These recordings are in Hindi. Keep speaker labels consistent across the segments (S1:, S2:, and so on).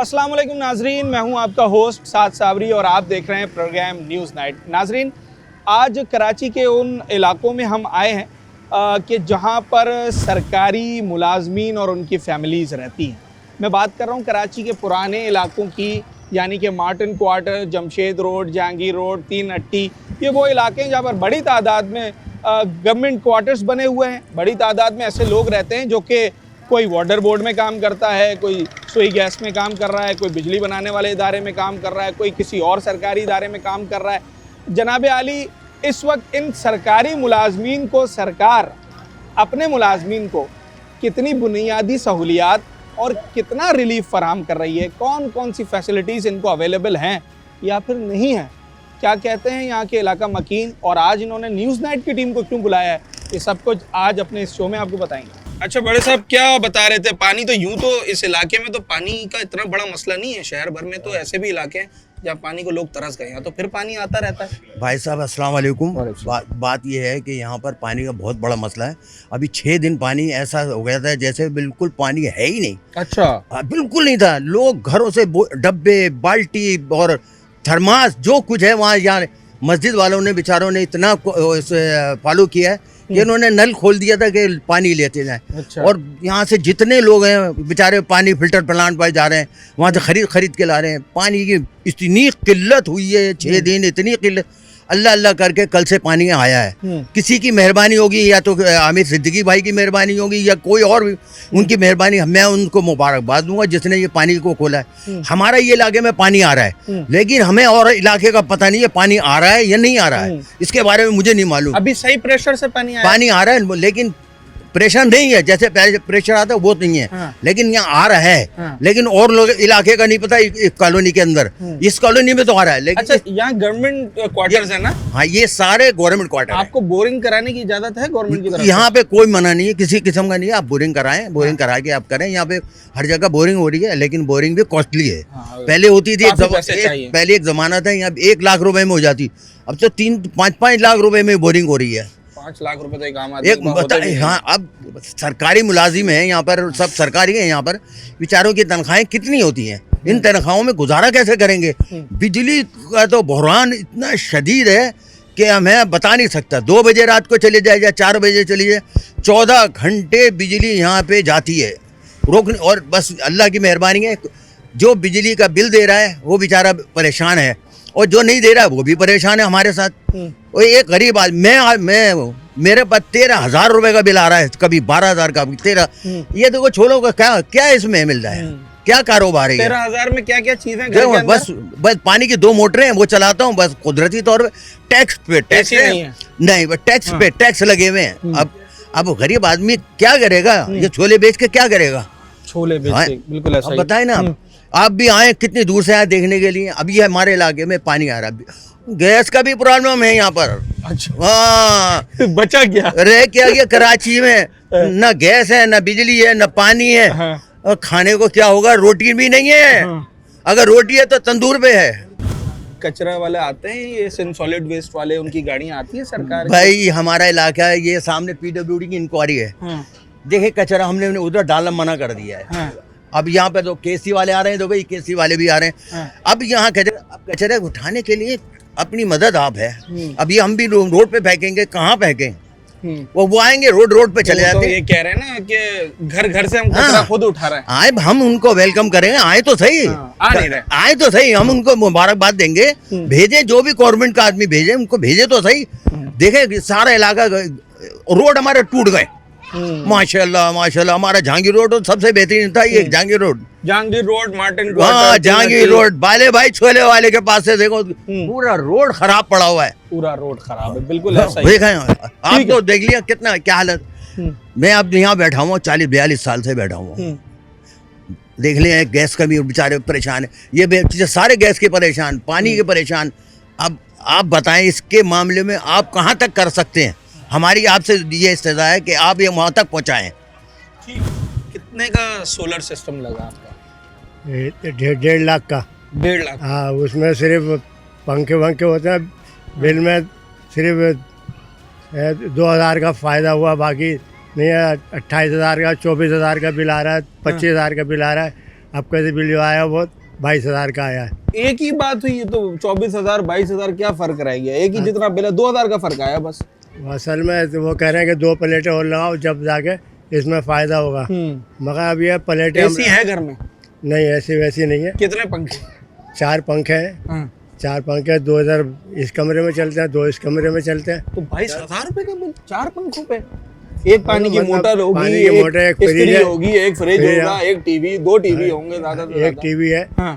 S1: अस्सलाम वालेकुम नाजरीन, मैं हूं आपका होस्ट साद साबरी और आप देख रहे हैं प्रोग्राम न्यूज़ नाइट। नाजरीन, आज कराची के उन इलाकों में हम आए हैं कि जहां पर सरकारी मुलाजमीन और उनकी फैमिलीज़ रहती हैं। मैं बात कर रहा हूं कराची के पुराने इलाकों की, यानी कि Martin quarter, Jamshed road, Jahangir road, तीन अट्टी। ये वो इलाके हैं जहाँ पर बड़ी तादाद में गवर्नमेंट क्वार्टर्स बने हुए हैं। बड़ी तादाद में ऐसे लोग रहते हैं जो कि कोई वाटर बोर्ड में काम करता है, कोई सुई गैस में काम कर रहा है, कोई बिजली बनाने वाले इदारे में काम कर रहा है, कोई किसी और सरकारी इदारे में काम कर रहा है। जनाब आली, इस वक्त इन सरकारी मुलाजमीन को सरकार अपने मुलाजमीन को कितनी बुनियादी सहूलियात और कितना रिलीफ फराहम कर रही है, कौन कौन सी फैसिलिटीज़ इनको अवेलेबल हैं या फिर नहीं हैं, क्या कहते हैं यहाँ के इलाका मकीन, और आज इन्होंने न्यूज़ नाइट की टीम को क्यों बुलाया है, ये सब कुछ आज अपने इस शो में आपको बताएंगे। अच्छा बड़े साहब, क्या बता रहे थे? पानी तो यूं तो इस इलाके में तो पानी का इतना बड़ा मसला नहीं है, शहर भर में तो ऐसे भी इलाके हैं जहाँ पानी को लोग तरस गए हैं, तो फिर पानी आता रहता है।
S2: भाई साहब अस्सलाम वालेकुम। बात यह है कि यहाँ पर पानी का बहुत बड़ा मसला है। अभी 6 दिन पानी ऐसा हो गया था जैसे बिल्कुल पानी है ही नहीं।
S1: अच्छा,
S2: बिल्कुल नहीं था। लोग घरों से डब्बे, बाल्टी और थर्मास जो कुछ है वहाँ, यहाँ मस्जिद वालों ने बेचारों ने इतना फॉलो किया है कि इन्होंने नल खोल दिया था कि पानी लेते जाएं।
S1: अच्छा।
S2: और यहाँ से जितने लोग हैं बेचारे पानी फिल्टर प्लांट पर जा रहे हैं, वहाँ से खरीद के ला रहे हैं। पानी की इतनी किल्लत हुई है 6 दिन, इतनी किल्लत। अल्लाह अल्लाह करके कल से पानी आया है। किसी की मेहरबानी होगी, या तो आमिर सिद्दीकी भाई की मेहरबानी होगी या कोई और भी उनकी मेहरबानी। मैं उनको मुबारकबाद दूंगा जिसने ये पानी को खोला है। हमारा ये इलाके में पानी आ रहा है, लेकिन हमें और इलाके का पता नहीं है पानी आ रहा है या नहीं आ रहा है। इसके बारे में मुझे नहीं मालूम।
S1: अभी सही प्रेशर से पानी
S2: आ रहा है, लेकिन प्रेशर नहीं है जैसे पहले प्रेशर आता है वो नहीं है।
S1: हाँ।
S2: लेकिन यहाँ आ रहा है। लेकिन और लोग इलाके का नहीं पता। कॉलोनी के अंदर, इस कॉलोनी में तो आ रहा है। लेकिन
S1: अच्छा, यहाँ गवर्नमेंट क्वार्टर्स है ना?
S2: हाँ, ये सारे गवर्नमेंट क्वार्टर।
S1: आपको बोरिंग कराने की इजाजत है गवर्नमेंट की तरफ?
S2: यहाँ पे कोई मना नहीं है, किसी किस्म का नहीं है। आप बोरिंग कराएं, बोरिंग करा के आप करें। यहाँ पे हर जगह बोरिंग हो रही है, लेकिन बोरिंग भी कॉस्टली है। पहले होती थी पहले एक जमाना था यहाँ 1 लाख रुपए में हो जाती। अब तो 3-5 लाख रुपए में बोरिंग हो रही है।
S1: 5 लाख रुपए तो एक आम आदमी
S2: हाँ, अब सरकारी मुलाजिम है यहाँ पर, सब सरकारी है यहाँ पर। बेचारों की तनख्वाहें कितनी होती हैं? इन तनख्वाहों में गुजारा कैसे करेंगे? बिजली का तो बहरान इतना शदीद है कि मैं बता नहीं सकता। 2 बजे रात को चले जाए या 4 बजे चली जाए, 14 घंटे बिजली यहाँ पे जाती है रोकने। और बस अल्लाह की मेहरबानी है, जो बिजली का बिल दे रहा है वो बेचारा परेशान है, और जो नहीं दे रहा है वो भी परेशान है हमारे साथ। और एक गरीब आदमी, मेरे पास 13,000 रुपए का बिल आ रहा है, कभी 12,000 का, 13। ये देखो छोड़ो का क्या इसमें मिल रहा है, क्या कारोबार है?
S1: 13,000 में क्या क्या चीजें?
S2: बस पानी की 2 मोटरें हैं, वो चलाता हूँ बस। कुदरती तौर पे टैक्स नहीं, टैक्स पे टैक्स लगे हुए हैं। अब गरीब आदमी क्या करेगा? ये छोले बेच के क्या करेगा?
S1: छोले बेच के, बिल्कुल ऐसा।
S2: बताए ना, आप भी आए, कितनी दूर से आए देखने के लिए। अभी हमारे इलाके में पानी आ रहा है। गैस का भी प्रॉब्लम है यहाँ पर।
S1: अच्छा,
S2: हाँ।
S1: बचा क्या
S2: रह क्या कराची में न गैस है, न बिजली है, न पानी है। और खाने को क्या होगा? रोटी भी नहीं है। अगर रोटी है तो तंदूर पे है।
S1: कचरा वाले आते हैं, ये सॉलिड वेस्ट वाले, उनकी गाड़ियाँ आती हैं सरकार?
S2: भाई हमारा इलाका है, ये सामने PWD की इंक्वायरी है। देखिए कचरा हमने उधर डालना मना कर दिया है। अब यहाँ पे तो KC वाले आ रहे हैं, तो भाई KC वाले भी आ रहे हैं। अब यहाँ कचरा उठाने के लिए अपनी मदद आप है। अभी हम भी रोड पे फेंकेंगे, कहाँ फेंकें? वो आएंगे रोड पे चले जाते हैं।
S1: ये कह रहे हैं ना कि घर घर से हम कचरा खुद उठा रहे हैं।
S2: आए, हम उनको वेलकम करेंगे। आए तो सही, आए तो सही, हम उनको मुबारकबाद देंगे। भेजे, जो भी गवर्नमेंट का आदमी भेजे, उनको भेजे तो सही। देखे सारा इलाका, रोड हमारे टूट गए। माशाल्लाह माशाल्लाह। हमारा जहांगीर रोड सबसे बेहतरीन था। ये जहांगीर रोड, मार्टिन, हाँ जहांगीर रोड। बाले भाई छोले वाले के पास से देखो, पूरा रोड खराब पड़ा हुआ है।
S1: पूरा रोड खराब है, बिल्कुल ऐसा ही।
S2: देखें आप तो देख लिया कितना क्या हालत। मैं अब यहाँ बैठा हुआ 40-42 साल से बैठा हुआ। देख लिया, गैस का भी बेचारे परेशान है। ये सारे गैस के परेशान, पानी के परेशान। अब आप बताएं, इसके मामले में आप कहाँ तक कर सकते हैं? हमारी आपसे ये इस्तदा है कि आप ये वहाँ तक पहुँचाएं।
S1: कितने का सोलर सिस्टम लगा आपका?
S3: 1.5 लाख का।
S1: 1.5 लाख?
S3: हाँ, उसमें सिर्फ पंखे वंखे होते हैं। बिल में सिर्फ 2,000 का फ़ायदा हुआ, बाकी नहीं है। 28,000 का, 24,000 का बिल आ रहा है, 25,000 का बिल आ रहा है। अब कैसे बिल जो आया वो 22,000 का आया है।
S1: एक ही बात हुई, तो 24,000 22,000 क्या फर्क रह गया? एक ही जितना बिल है, 2,000 का फर्क आया बस।
S3: असल में तो वो कह रहे हैं कि 2 प्लेटें और लगाओ जब जाके इसमें फ़ायदा होगा, मगर अब ये प्लेटें
S1: एसी है घर में?
S3: नहीं, ऐसी वैसी नहीं है।
S1: कितने पंखे?
S3: 4 पंखे हैं, 4 पंखे, 2 इधर इस कमरे में चलते हैं, 2 इस कमरे में चलते हैं।
S1: तो 22,000 रुपए का बिल 4 पंखों पे? एक पानी की
S3: मतलब
S1: मोटर होगी,
S3: पानी की मोटर, एक फ्रिज
S1: इस्त्री
S3: है,
S1: होगी, एक फ्रिज होगा, एक टीवी, 2 टीवी होंगे ज्यादा से
S3: एक
S1: ज्यादा।
S3: टीवी है
S1: हाँ,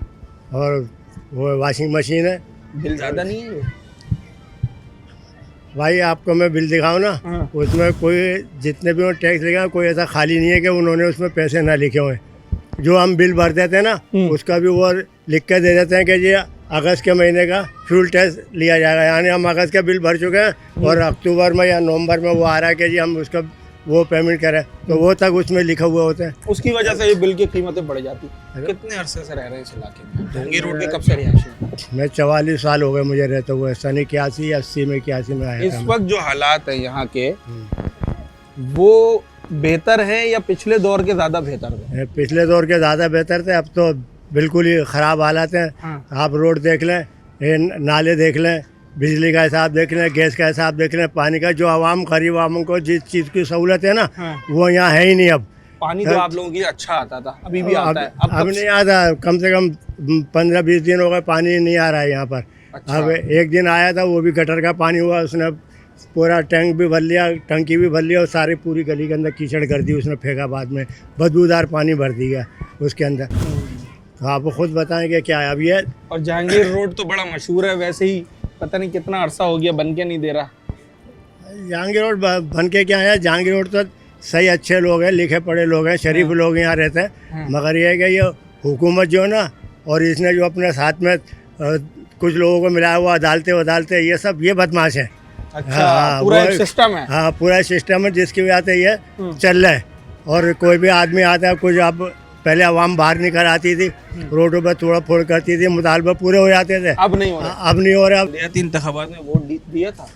S3: और वो वॉशिंग मशीन है।
S1: बिल ज्यादा नहीं है ये?
S3: भाई आपको मैं बिल दिखाऊं ना,
S1: हाँ।
S3: उसमें कोई जितने भी टैक्स लिखा कोई ऐसा खाली नहीं है कि उन्होंने उसमें पैसे ना लिखे हुए। जो हम बिल भर देते हैं ना, उसका भी वो लिख के दे देते हैं कि ये अगस्त के महीने का फ्यूल टैक्स लिया जाएगा, यानी हम अगस्त का बिल भर चुके हैं और अक्टूबर में या नवंबर में वो आ रहा है कि जी हम उसका वो पेमेंट करें, तो वो तक उसमें लिखा हुआ होता है।
S1: उसकी वजह से ये बिल की कीमतें बढ़ जाती। कितने अरसे से रह रहे हैं इस इलाके में? जहांगीर रोड के कब से रिहायशी हैं?
S3: मैं 44 साल हो गए मुझे रहते हुए, सन 81 में 81 में आया
S1: इस
S3: था मैं।
S1: वक्त जो हालात है यहाँ के, वो बेहतर है या पिछले दौर के ज्यादा बेहतर है?
S3: पिछले दौर के ज़्यादा बेहतर थे, अब तो बिल्कुल ही ख़राब हालात हैं।
S1: हाँ।
S3: आप रोड देख लें, ये नाले देख लें, बिजली का हिसाब देख लें, गैस का हिसाब देख लें, पानी का, जो आवाम गरीब आवाम को जिस चीज़ की सहूलत है ना,
S1: हाँ।
S3: वो यहाँ है ही नहीं अब।
S1: पानी तो आप लोगों की अच्छा आता था, अभी भी आता है?
S3: अब नहीं आता, कम से कम 15-20 दिन हो गए पानी नहीं आ रहा है यहाँ पर।
S1: अच्छा।
S3: अब एक दिन आया था, वो भी गटर का पानी हुआ, उसने पूरा टैंक भी भर लिया, टंकी भी भर लिया और सारी पूरी गली के अंदर कीचड़ कर दी उसने, फेंका बाद में, बदबूदार पानी भर दिया उसके अंदर। तो आप खुद बताएं कि क्या है अब ये।
S1: और जहांगीर रोड तो बड़ा मशहूर है, वैसे ही पता नहीं कितना अरसा हो गया बन के नहीं दे रहा।
S3: जहांगीर रोड बन के क्या है, जहांगीर रोड तो सही अच्छे लोग हैं, लिखे पढ़े लोग हैं, शरीफ लोग यहाँ रहते हैं, मगर ये है कि ये हुकूमत जो है ना, और इसने जो अपने साथ में कुछ लोगों को मिलाया हुआ, अदालतें ये सब ये बदमाश है।
S1: अच्छा,
S3: हाँ,
S1: पूरा
S3: वो
S1: एक सिस्टम है।
S3: हाँ, पूरा सिस्टम है जिसकी वजह से ये चल रहा है। और कोई भी आदमी आता है, कुछ अब पहले आवाम बाहर निकल आती थी, रोडों पर तोड़ा फोड़ करती थी, मुतालबे पूरे हो जाते थे,
S1: अब नहीं हो रहा।
S3: अब नहीं हो रहा।
S1: रियाती इंतखाबात में वोट दिया था?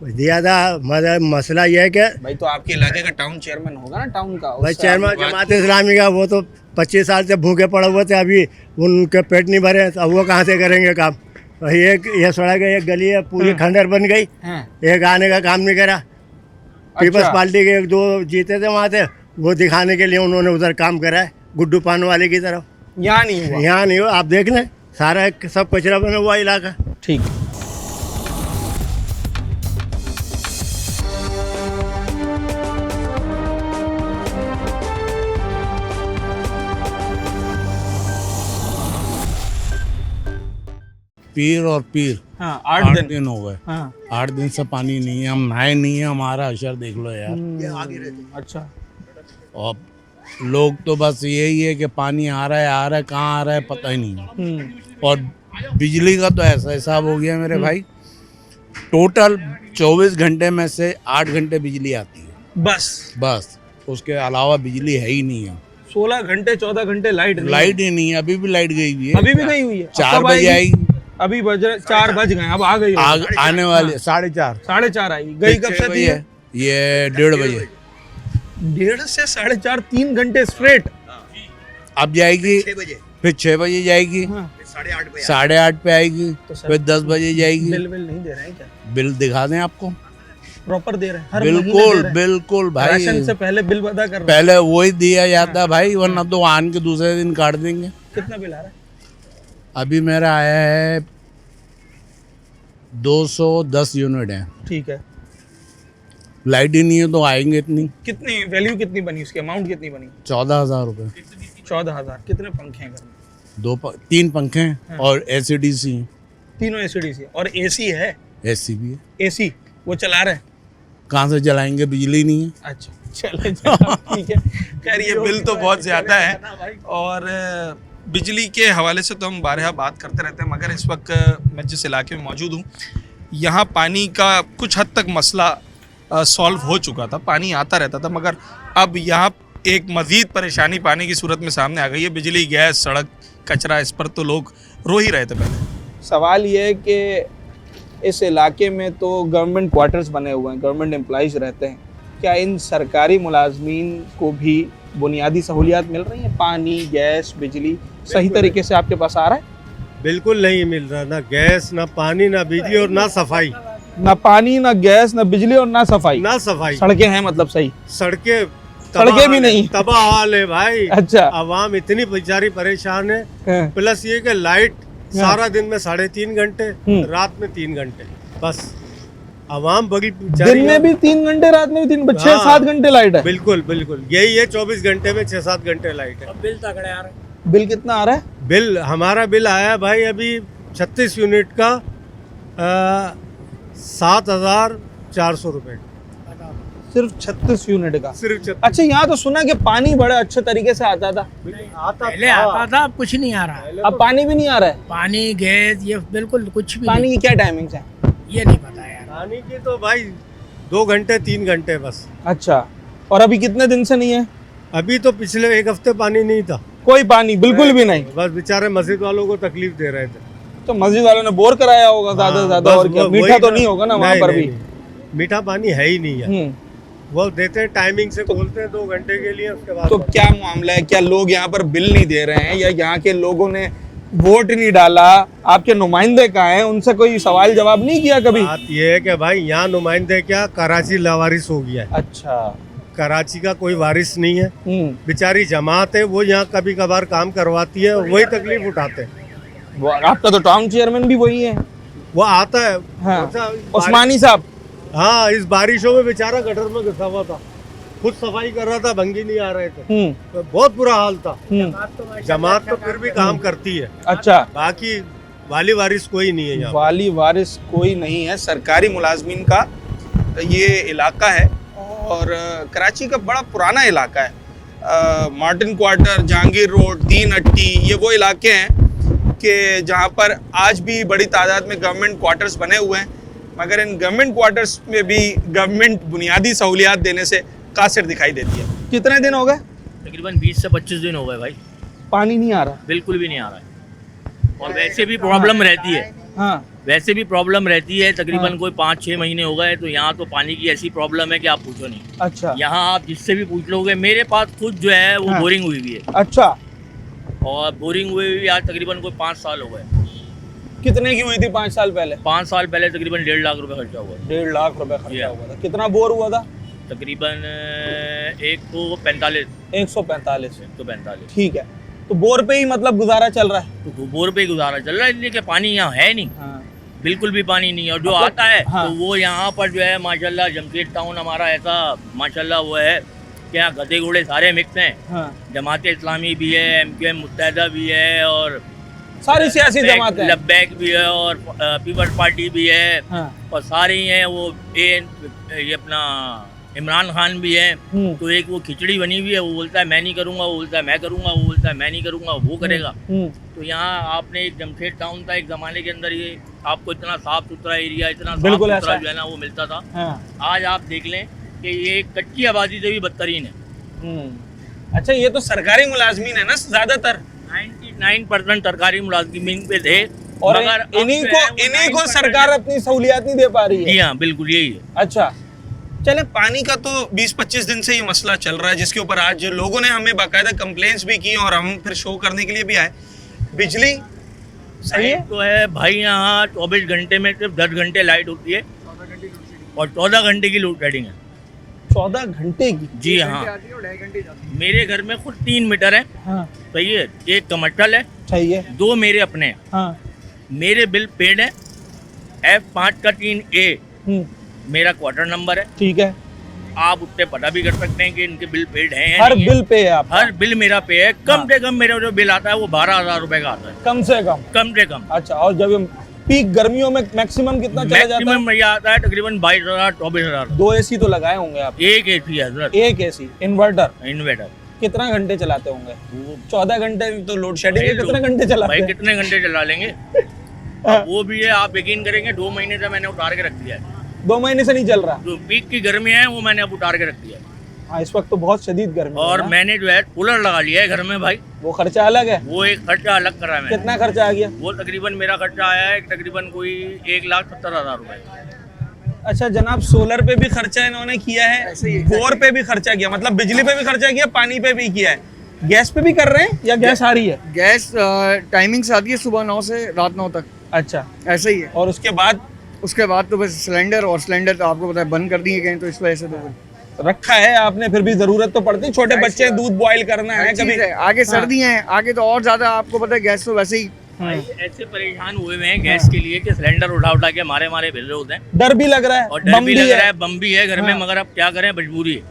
S3: दिया था, मगर मसला ये है कि
S1: भाई तो आपके इलाके का टाउन चेयरमैन होगा ना, टाउन का?
S3: भाई
S1: उससे
S3: चेयरमैन
S1: आप बात-
S3: जमात इस्लामी का, वो तो 25 साल से भूखे पड़े हुए थे, अभी उनके पेट नहीं भरे, तो अब वो कहाँ से करेंगे काम? वही एक ये सड़क है, एक गली है पूरी खंडर बन गई,
S1: हाँ।
S3: एक आने का काम नहीं करा। पीपल्स
S1: अच्छा।
S3: पार्टी के 1-2 जीते थे वहाँ थे, वो दिखाने के लिए उन्होंने उधर काम करा है, गुड्डू पान वाले की तरफ।
S1: यहाँ नहीं हुआ?
S3: यहाँ नहीं हो, आप देख लें, सारा सब कचरा बना हुआ इलाका।
S1: ठीक।
S4: पीर और पीर
S1: हाँ,
S4: 8
S1: 8 दिन।
S4: दिन हो गए।
S1: हाँ।
S4: 8 दिन से पानी नहीं है, हम नहाए नहीं है, हमारा अशर देख लो यार।
S1: अच्छा।
S4: और लोग तो बस यही है कि पानी आ रहा है, कहाँ आ रहा है पता ही नहीं है। और बिजली का तो ऐसा हिसाब हो गया मेरे भाई, टोटल 24 घंटे में से 8 घंटे बिजली आती है बस, उसके अलावा बिजली है ही नहीं है।
S1: 16 घंटे 14 घंटे लाइट नहीं
S4: लाइट ही नहीं है, अभी भी लाइट गई हुई है।
S1: अभी भी गई हुई है?
S4: 4 बजे आएगी,
S1: अभी बज रहे 4 बज गए, अब आ गई होगी।
S4: आने वाले 4:30।
S1: 4:30 आएगी। गई कब से थी?
S4: ये 1:30 बजे।
S1: 1:30 से 4:30, 3 घंटे स्ट्रेट।
S4: अब जाएगी, फिर 6 बजे जाएगी,
S1: हाँ।
S4: 8:30 पे आएगी,
S1: तो सर,
S4: फिर 10 बजे जाएगी।
S1: बिल नहीं दे रहे हैं क्या?
S4: बिल दिखा दें आपको?
S1: प्रॉपर दे रहे हैं, हर महीने दे
S4: बिल्कुल
S1: रहे हैं।
S4: बिल्कुल भाई,
S1: राशन से पहले बिल अदा कर रहे हैं।
S4: पहले वही दिया जाता भाई, वरना तो आन के दूसरे दिन काट देंगे।
S1: कितना बिल आ रहा है?
S4: अभी मेरा आया है 210 यूनिट है।
S1: ठीक है।
S4: लाइट ही नहीं है तो आएंगे इतनी।
S1: कितनी वैल्यू कितनी बनी उसकी, अमाउंट कितनी बनी?
S4: 14,000 रुपये।
S1: 14,000। कितने पंखे हैं घर में?
S4: 3 पंखे हैं और एसीडीसी हैं।
S1: तीनों एसीडीसी और एसी है?
S4: एसी भी है।
S1: एसी वो चला रहे हैं?
S4: कहाँ से जलाएंगे, बिजली नहीं है।
S1: अच्छा, चले चलो, ठीक है। खैर ये बिल तो बहुत ज़्यादा है, और बिजली के हवाले से तो हम बारहा बात करते रहते हैं, मगर इस वक्त मैं जिस इलाके में मौजूद हूँ, यहाँ पानी का कुछ हद तक मसला सॉल्व हो चुका था, पानी आता रहता था, मगर अब यहाँ एक मज़ीद परेशानी पानी की सूरत में सामने आ गई है। बिजली, गैस, सड़क, कचरा, इस पर तो लोग रो ही रहे थे पहले। सवाल ये है कि इस इलाके में तो गवर्नमेंट क्वार्टर्स बने हुए हैं, गवर्नमेंट एम्प्लॉइज़ रहते हैं, क्या इन सरकारी मुलाजमीन को भी बुनियादी सहूलियात मिल रही हैं, पानी, गैस, बिजली सही तरीके से आपके पास आ रहा है?
S3: बिल्कुल नहीं मिल रहा, ना गैस, ना पानी, ना बिजली और ना सफाई।
S1: ना पानी, ना गैस, ना बिजली और ना सफाई।
S3: ना सफाई।
S1: सड़कें हैं मतलब सही?
S3: सड़कें
S1: भी नहीं।
S3: तबाह हाल है भाई।
S1: अच्छा।
S3: आवाम इतनी बेचारी परेशान है।
S1: हाँ।
S3: प्लस ये कि लाइट सारा दिन में 3.5 घंटे, रात में 3 घंटे, बस। आवाम बड़ी बेचारी।
S1: दिन में भी 3 घंटे, रात में भी 3, 6-7
S3: हाँ।
S1: घंटे लाइट है।
S3: बिल्कुल बिल्कुल यही है, 24 घंटे में 6-7 घंटे लाइट है।
S5: बिल तगड़े आ रहे।
S1: बिल कितना आ रहा है?
S3: बिल हमारा बिल आया भाई अभी 36 यूनिट का 7,400 रुपये।
S1: सिर्फ 36 यूनिट का?
S3: सिर्फ 36।
S1: अच्छा, यहाँ तो सुना कि पानी बड़े अच्छे तरीके से आता था।
S5: पहले आता था, अब कुछ नहीं आ रहा है।
S1: अब पानी भी नहीं आ रहा है?
S5: पानी, गैस, ये बिल्कुल कुछ भी
S1: पानी की क्या टाइमिंग्स है?
S5: नहीं, ये नहीं पता यार।
S3: पानी की तो भाई 2 घंटे 3 घंटे बस।
S1: अच्छा, और अभी कितने दिन से नहीं है?
S3: अभी तो पिछले 1 हफ्ते पानी नहीं था।
S1: कोई पानी बिल्कुल भी नहीं?
S3: बस बेचारे मस्जिद वालों को तकलीफ दे रहे थे।
S1: तो मस्जिद वालों ने बोर कराया होगा ज्यादा से ज्यादा, और क्या? मीठा तो नहीं होगा ना वहाँ पर भी?
S3: मीठा पानी है ही नहीं है। वो देते हैं टाइमिंग से, खोलते हैं 2 घंटे के लिए, उसके बाद
S1: तो क्या मामला है? क्या लोग यहाँ पर बिल नहीं दे रहे हैं, या यहाँ के लोगों ने वोट नहीं डाला? आपके नुमाइंदे कहाँ हैं? उनसे कोई सवाल जवाब नहीं किया कभी?
S3: बात ये है कि भाई यहाँ नुमाइंदे क्या, कराची लावारिस हो गया है।
S1: अच्छा।
S3: कराची का कोई वारिस नहीं है। बेचारी जमात है, वो यहाँ कभी कभार काम करवाती है, वही तकलीफ उठाते हैं।
S1: आपका तो टाउन चेयरमैन भी वही है।
S3: वो आता है।
S1: हाँ।
S3: अच्छा,
S1: उस्मानी साहब।
S3: हाँ, इस बारिशों में बेचारा गटर में घुसा हुआ था, खुद सफाई कर रहा था, भंगी नहीं आ रहे थे, तो बहुत बुरा हाल था। जमात तो फिर भी काम करती है।
S1: अच्छा।
S3: बाकी वाली वारिस कोई नहीं है यहाँ।
S1: वाली वारिस कोई नहीं है। सरकारी मुलाजमीन का ये इलाका है, और कराची का बड़ा पुराना इलाका है। मार्टिन क्वार्टर, जहांगीर रोड, दीन अट्टी, ये वो इलाके हैं कि जहाँ पर आज भी बड़ी तादाद में गवर्नमेंट क्वार्टर्स बने हुए हैं, मगर इन गवर्नमेंट क्वार्टर्स में भी गवर्नमेंट बुनियादी सहूलियात देने से कासिर दिखाई देती है। कितने दिन हो गए?
S6: तकरीबन 20 से 25 दिन हो गए भाई।
S1: पानी नहीं आ रहा?
S6: बिल्कुल भी नहीं आ रहा है, और वैसे भी प्रॉब्लम रहती है।
S1: हाँ।
S6: वैसे भी प्रॉब्लम रहती है। तकरीबन कोई 5-6 महीने हो गए, तो यहाँ तो पानी की ऐसी प्रॉब्लम है कि आप पूछो नहीं।
S1: अच्छा।
S6: यहाँ आप जिससे भी पूछ लोगे, मेरे पास खुद जो है वो बोरिंग हुई हुई है।
S1: अच्छा।
S6: और बोरिंग हुई हुई आज तकरीबन कोई 5 साल हो गए।
S1: कितने की हुई थी 5 साल पहले?
S6: 5 साल पहले तकरीबन 1.5 लाख रुपए खर्चा हुआ।
S1: 1.5 लाख रुपए खर्चा हुआ था। कितना बोर हुआ था?
S6: तकरीबन 145।
S1: 145। ठीक है, तो बोर पे ही मतलब गुजारा चल रहा है?
S6: तो बोर पे ही गुजारा चल रहा है, इसलिए कि पानी यहाँ है नहीं।
S1: हाँ।
S6: बिल्कुल भी पानी नहीं है, और जो आता है तो वो यहाँ पर जो है माशाल्लाह, जमशेद टाउन हमारा ऐसा माशाल्लाह वो है कि यहाँ गधे घोड़े सारे मिक्स हैं। जमात इस्लामी भी है, MQM मुत्तहिदा भी है, और
S1: सारी सियासी जमातें,
S6: लब्बैक भी है, और पीपल्स पार्टी भी है। और सारे ही हैं। वो ये अपना इमरान खान भी है। तो एक वो खिचड़ी बनी हुई है, वो बोलता है मैं नहीं करूँगा, वो बोलता है मैं करूँगा, वो बोलता है मैं नहीं करूँगा, वो करेगा। तो यहाँ आपने एक जमशेद टाउन था एक ज़माने के अंदर, ये आपको इतना साफ सुथरा एरिया, इतना साफ सुथरा जो है ना वो मिलता था। आज आप देख लें कि ये कच्ची आबादी से भी बदतरीन है।
S1: अच्छा, ये तो सरकारी मुलाजमीन है ना ज़्यादातर?
S6: 99% सरकारी मुलाजमीन पे थे,
S1: और इन्हीं को सरकार अपनी सहूलियात नहीं दे पा रही है।
S6: जी हाँ, बिल्कुल यही है।
S1: अच्छा, चले, पानी का तो 20-25 दिन से ये मसला चल रहा है, जिसके ऊपर आज लोगों ने हमें बाकायदा कंप्लेंट्स भी की, और हम फिर शो करने के लिए भी आए। बिजली सही है
S6: तो है भाई, यहाँ 24 घंटे में सिर्फ 10 घंटे लाइट होती है, और 14 घंटे की लोड शेडिंग है।
S1: 14 घंटे की?
S6: जी हाँ। मेरे घर में खुद 3 मीटर है।
S1: हाँ।
S6: सही है। एक कमर्शियल है।
S1: सही है।
S6: 2 मेरे अपने हैं।
S1: हाँ।
S6: मेरे बिल पेड है। F5 का 3A मेरा क्वार्टर नंबर है।
S1: ठीक है।
S6: आप उससे पता भी कर सकते हैं कि इनके बिल पेड हैं।
S1: हर बिल पे है आपका?
S6: हर बिल मेरा पे है। कम से कम मेरा जो बिल आता है वो 12,000 रुपए का आता है।
S1: कम से कम?
S6: कम से कम।
S1: अच्छा, और जब पीक गर्मियों में मैक्सिमम कितना चला जाता है?
S6: मैक्सिमम भैया आता है तकरीबन 22,000 24,000।
S1: 2 AC तो लगाए होंगे आप?
S6: एक AC है सर।
S1: एक AC इन्वर्टर?
S6: इन्वर्टर।
S1: कितना घंटे चलाते होंगे? 14 घंटे तो लोड शेडिंग है, कितने घंटे चलाते
S6: भाई
S1: हैं?
S6: कितने घंटे चला लेंगे? वो भी है, आप यकीन करेंगे 2 महीने से मैंने उतार के रख दिया है।
S1: 2 महीने से नहीं चल रहा?
S6: जो पीक की गर्मी है वो मैंने अब उतार के रख दिया है।
S1: हाँ, इस वक्त तो बहुत शदीद गर्मी है।
S6: और मैंने जो है कूलर लगा लिया है घर में भाई।
S1: वो खर्चा अलग है?
S6: वो एक खर्चा अलग करा है मैंने।
S1: कितना खर्चा आ गया?
S6: वो तकरीबन मेरा खर्चा आया है तकरीबन कोई 1,70,000 रुपए।
S1: अच्छा जनाब, सोलर पे भी खर्चा इन्होंने किया है, बोर पे भी खर्चा किया, मतलब बिजली पे भी खर्चा किया, पानी पे भी किया है, गैस पे भी कर रहे हैं या गैस आ रही है?
S7: गैस टाइमिंग से आती है सुबह 9 से रात 9 तक,
S1: अच्छा,
S7: ऐसे ही है।
S1: और उसके बाद
S7: तो बस सिलेंडर, और सिलेंडर तो आपको पता है बंद कर दिए गए, तो इस वजह से तो
S1: रखा है आपने, फिर भी जरूरत तो पड़ती है, छोटे बच्चे हैं, दूध बॉईल करना है
S7: हर
S1: कभी।
S7: चीज़ है। आगे सर्दी है, आगे तो और ज्यादा आपको पता है, गैस तो वैसे ही
S6: भाई ऐसे परेशान हुए हुए हैं गैस के लिए कि सिलेंडर उठा उठा के मारे मारे फिर रहे होते हैं,
S1: डर भी लग रहा है,
S6: और डर
S1: बम
S6: भी लग
S1: है।
S6: रहा है, बम भी है घर में,
S1: हाँ।
S6: मगर अब क्या करें, मजबूरी है।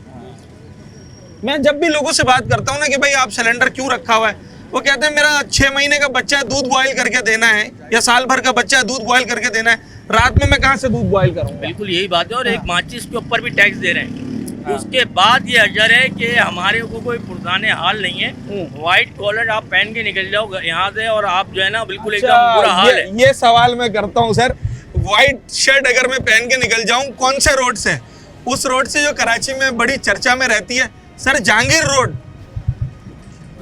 S1: मैं जब भी लोगों से बात करता हूँ ना कि भाई आप सिलेंडर क्यों रखा हुआ है, वो कहते हैं मेरा 6 महीने का बच्चा है, दूध बॉईल करके देना है, या साल भर का बच्चा है, दूध बॉईल करके देना है, रात में मैं कहाँ से दूध बॉईल करूँगा?
S6: बिल्कुल यही बात है। और एक माचिस के ऊपर भी टैक्स दे रहे हैं। उसके बाद ये अजर है कि हमारे को कोई पुरजाने हाल नहीं है। व्हाइट कॉलर आप पहन के निकल जाओ यहाँ से, और आप जो है ना बिल्कुल एकदम बुरा हाल है।
S1: ये सवाल मैं करता हूँ सर, व्हाइट शर्ट अगर मैं पहन के निकल जाऊँ कौन से रोड से? उस रोड से जो कराची में बड़ी चर्चा में रहती है सर, जहांगीर रोड,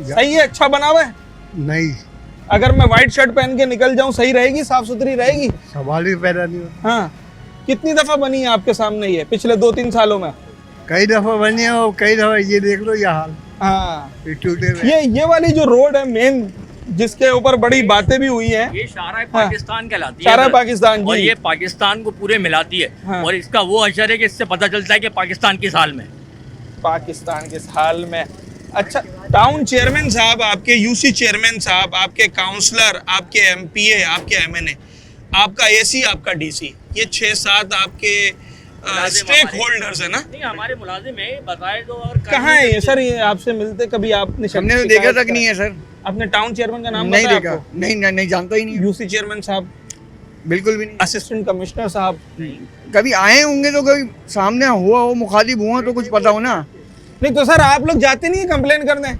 S1: सही है, अच्छा बना हुआ है?
S3: नहीं,
S1: अगर मैं व्हाइट शर्ट पहन के निकल जाऊं सही रहेगी, साफ सुथरी रहेगी?
S3: सवाल भी पैदा नहीं होता।
S1: हाँ, कितनी दफा बनी है आपके सामने ये पिछले 2-3 सालों में?
S3: कई दफा बनी है और कई दफा ये देख लो ये हाल,
S1: हाँ,
S3: ये टूटे हुए।
S1: ये वाली जो रोड है मेन, जिसके ऊपर बड़ी बातें भी हुई हैं,
S6: ये शारा पाकिस्तान कहलाती है।
S1: शारा
S6: सर।
S1: पाकिस्तान
S6: और
S1: जी।
S6: ये पाकिस्तान को पूरे मिलाती है।
S1: हाँ।
S6: और इसका वो असर है कि इससे पता चलता है कि पाकिस्तान किस हाल में।
S1: पाकिस्तान के हाल में। अच्छा, टाउन चेयरमैन साहब, आपके यूसी चेयरमैन साहब, आपके काउंसलर, आपके एमपीए, आपके एमएनए, आपका एसी, आपका डीसी, ये 6-7 आपके स्टेक होल्डर्स है ना?
S6: नहीं, हमारे मुलाजिम है, बताए तो। और
S1: कहाँ है ये सर? ये आपसे मिलते कभी आपने?
S7: हमने तो देखा तक नहीं है सर।
S1: आपने टाउन चेयरमैन का नाम
S7: नहीं
S1: पता है
S7: देखा,
S1: आपको?
S7: नहीं जानता ही नहीं,
S1: यूसी चेयरमैन साहब,
S7: बिल्कुल भी नहीं।
S1: असिस्टेंट कमिश्नर साहब,
S7: कभी आए होंगे तो कभी सामने हुआ हो, मुखालिफ हुआ तो कुछ पता हो ना।
S1: नहीं तो सर आप लोग जाते नहीं है कंप्लेन करने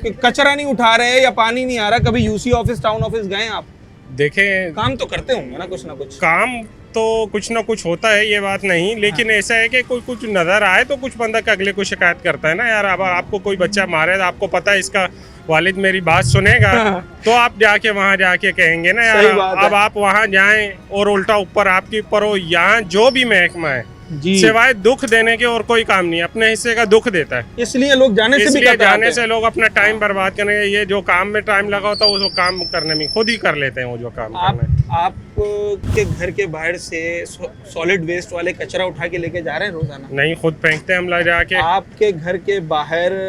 S1: कि कचरा नहीं उठा रहे या पानी नहीं आ रहा? कभी यूसी ऑफिस, टाउन ऑफिस गए आप?
S8: देखें,
S1: काम तो करते होंगे ना कुछ?
S8: काम तो कुछ ना कुछ होता है, ये बात नहीं, लेकिन ऐसा है कि कोई कुछ नज़र आए तो कुछ बंदा का अगले को शिकायत करता है ना। यार अब आपको कोई बच्चा मारे, आपको पता है इसका वालिद मेरी बात सुनेगा, तो आप जाके वहाँ जाके कहेंगे ना यार।
S1: सही बात है।
S8: अब आप वहाँ जाएं और उल्टा ऊपर आपके ऊपर हो। यहाँ जो भी महकमा है
S1: जी,
S8: सिवाय दुख देने के और कोई काम नहीं, अपने हिस्से का दुख देता है।
S1: इसलिए लोग जाने से भी
S8: इसलिए
S1: कतराते
S8: जाने
S1: हैं।
S8: से लोग अपना टाइम बर्बाद करेंगे। ये जो काम में टाइम लगा होता है वो काम करने में खुद ही कर लेते हैं वो जो काम करना है।
S1: आप के घर के बाहर से सॉलिड वेस्ट वाले कचरा उठा के लेके जा रहे हैं रोजाना?
S8: नहीं, खुद फेंकते हैं हम ला जाके।
S1: आपके घर के बाहर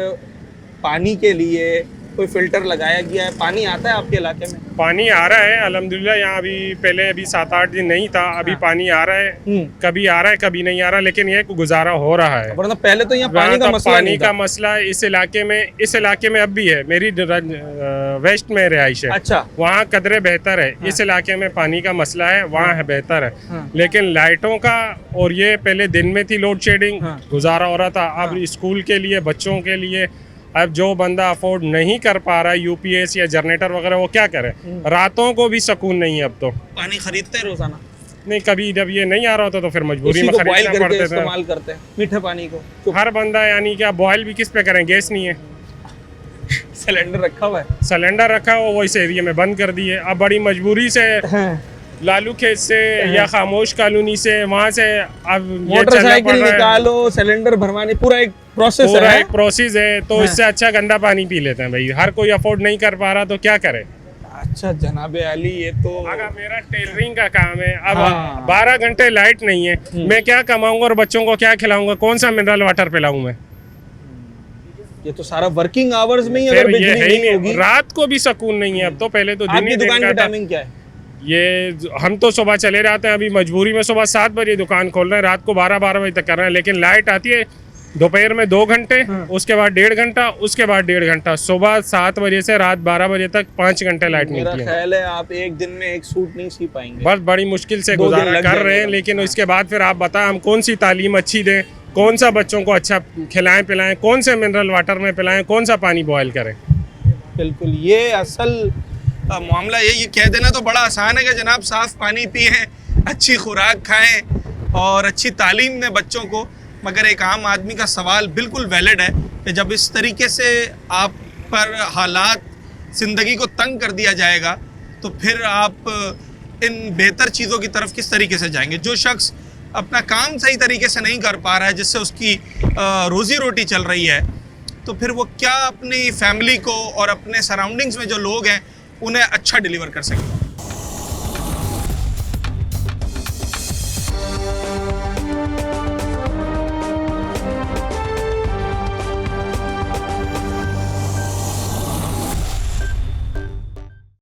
S1: पानी के लिए कोई फिल्टर लगाया गया है? पानी आता है आपके इलाके में?
S8: पानी आ रहा है अल्हम्दुलिल्लाह। यहाँ अभी 7-8 दिन नहीं था, अभी पानी आ रहा है। कभी आ रहा है, कभी नहीं आ रहा, लेकिन ये गुजारा हो रहा है।
S1: वरना पहले तो यहाँ पानी का मसला
S8: पानी
S1: नहीं
S8: का
S1: था।
S8: मसला इस इलाके में अब भी है। मेरी वेस्ट में रिहाइश है,
S1: अच्छा,
S8: वहाँ कदरे बेहतर है। इस इलाके में पानी का मसला है, वहाँ है बेहतर है।
S1: हाँ।
S8: लेकिन लाइटों का, और ये पहले दिन में थी लोड शेडिंग,
S1: हाँ।
S8: गुजारा हो रहा था। अब स्कूल के लिए, बच्चों के लिए, अब जो बंदा अफोर्ड नहीं कर पा रहा है यूपीएस या जनरेटर वगैरह, वो क्या करे? रातों को भी सुकून नहीं है अब तो।
S1: पानी खरीदते हैं रोजाना?
S8: नहीं, कभी जब ये नहीं आ रहा होता तो फिर मजबूरी
S1: उसी
S8: में
S1: को बॉयल
S8: खरीदना
S1: करके
S8: पड़ता था।
S1: इस्तेमाल करते हैं मीठे पानी को। तो
S8: हर बंदा, यानी क्या बॉयल भी किस पे करें? गैस नहीं है,
S1: सिलेंडर रखा हुआ है।
S8: सिलेंडर रखा हो वो इस एरिया में बंद कर दिए। अब बड़ी मजबूरी से लालू खेत से या खामोश कॉलोनी से, वहाँ से अब ये चलना पड़
S1: मोटरसाइकिल
S8: रहा है।
S1: निकालो, सिलेंडर भरवाने, पूरा एक प्रोसेस
S8: पूरा
S1: है।
S8: एक प्रोसेस है, तो इससे अच्छा गंदा पानी पी लेते हैं भाई। हर कोई अफोर्ड नहीं कर पा रहा तो क्या करे?
S1: अच्छा जनाबे अली, ये तो
S8: अगर मेरा टेलरिंग का काम है, अब
S1: हाँ।
S8: 12 घंटे लाइट नहीं है, मैं क्या कमाऊंगा और बच्चों को क्या खिलाऊंगा? कौन सा मिनरल वाटर पिलाऊं मैं?
S1: ये तो सारा वर्किंग आवर्स में ही अगर
S8: फिर ये
S1: बिजली
S8: है ही
S1: नहीं होगी।
S8: नहीं, रात को भी सुकून नहीं है अब तो। पहले तो दिन
S1: आपकी
S8: ही दिन
S1: दुकान
S8: का
S1: की
S8: था।
S1: टाइमिंग क्या है?
S8: ये हम तो सुबह चले जाते हैं, अभी मजबूरी में सुबह 7 बजे दुकान खोल रहे हैं, रात को 12 बजे तक कर रहे हैं। लेकिन लाइट आती है दोपहर में 2 घंटे, उसके बाद 1.5 घंटा, उसके बाद 1.5 घंटा। सुबह 7 बजे से रात 12 बजे तक 5 घंटे लाइट
S1: मेरा
S8: मिलती है।
S1: ख्याल है आप एक दिन में एक सूट नहीं सी पाएंगे।
S8: बस बड़ी मुश्किल से
S1: 2 दिन
S8: गुजारा
S1: लग
S8: कर रहे हैं।
S1: जाएगा।
S8: लेकिन उसके बाद फिर आप बताएं हम कौन सी तालीम अच्छी दें, कौन सा बच्चों को अच्छा खिलाएं पिलाएं, कौन से मिनरल वाटर में पिलाएं, कौन सा पानी बॉयल करें?
S1: बिल्कुल, ये असल मामला ये कह देना तो बड़ा आसान है कि जनाब साफ पानी पिएं, अच्छी खुराक खाएं और अच्छी तालीम दें बच्चों को। मगर एक आम आदमी का सवाल बिल्कुल वैलिड है कि जब इस तरीके से आप पर हालात ज़िंदगी को तंग कर दिया जाएगा तो फिर आप इन बेहतर चीज़ों की तरफ किस तरीके से जाएंगे? जो शख्स अपना काम सही तरीके से नहीं कर पा रहा है, जिससे उसकी रोजी रोटी चल रही है, तो फिर वो क्या अपनी फैमिली को और अपने सराउंडिंग्स में जो लोग हैं उन्हें अच्छा डिलीवर कर सकेगा।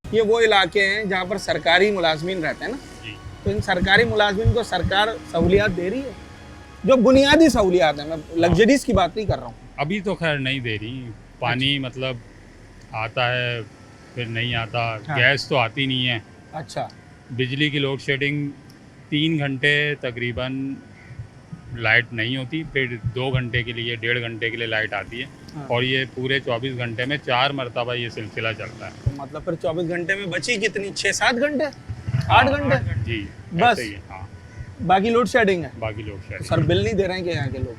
S1: ये वो इलाके हैं जहाँ पर सरकारी मुलाजमीन रहते हैं ना, तो इन सरकारी मुलाजमीन को सरकार सहूलियात दे रही है, जो बुनियादी सहूलियात हैं, मैं लग्जरीज की बात नहीं कर रहा हूँ।
S9: अभी तो खैर नहीं दे रही। पानी मतलब आता है फिर नहीं आता,
S1: हाँ।
S9: गैस तो आती नहीं है,
S1: अच्छा,
S9: बिजली की लोड शेडिंग 3 घंटे तकरीबन लाइट नहीं होती, फिर 2 घंटे के लिए 1.5 घंटे के लिए लाइट आती है,
S1: हाँ।
S9: और ये पूरे 24 घंटे में 4 मरतबा ये सिलसिला चलता है।
S1: तो मतलब फिर 24 घंटे में बची कितनी, 6-7 घंटे, 8 घंटे,
S9: जी
S1: बस?
S9: ऐसे ही है, हाँ।
S1: बाकी लोड शेडिंग है।
S9: बाकी लोड
S1: तो
S9: शेडिंग
S1: सर बिल नहीं दे रहे हैं कि यहाँ के लोग?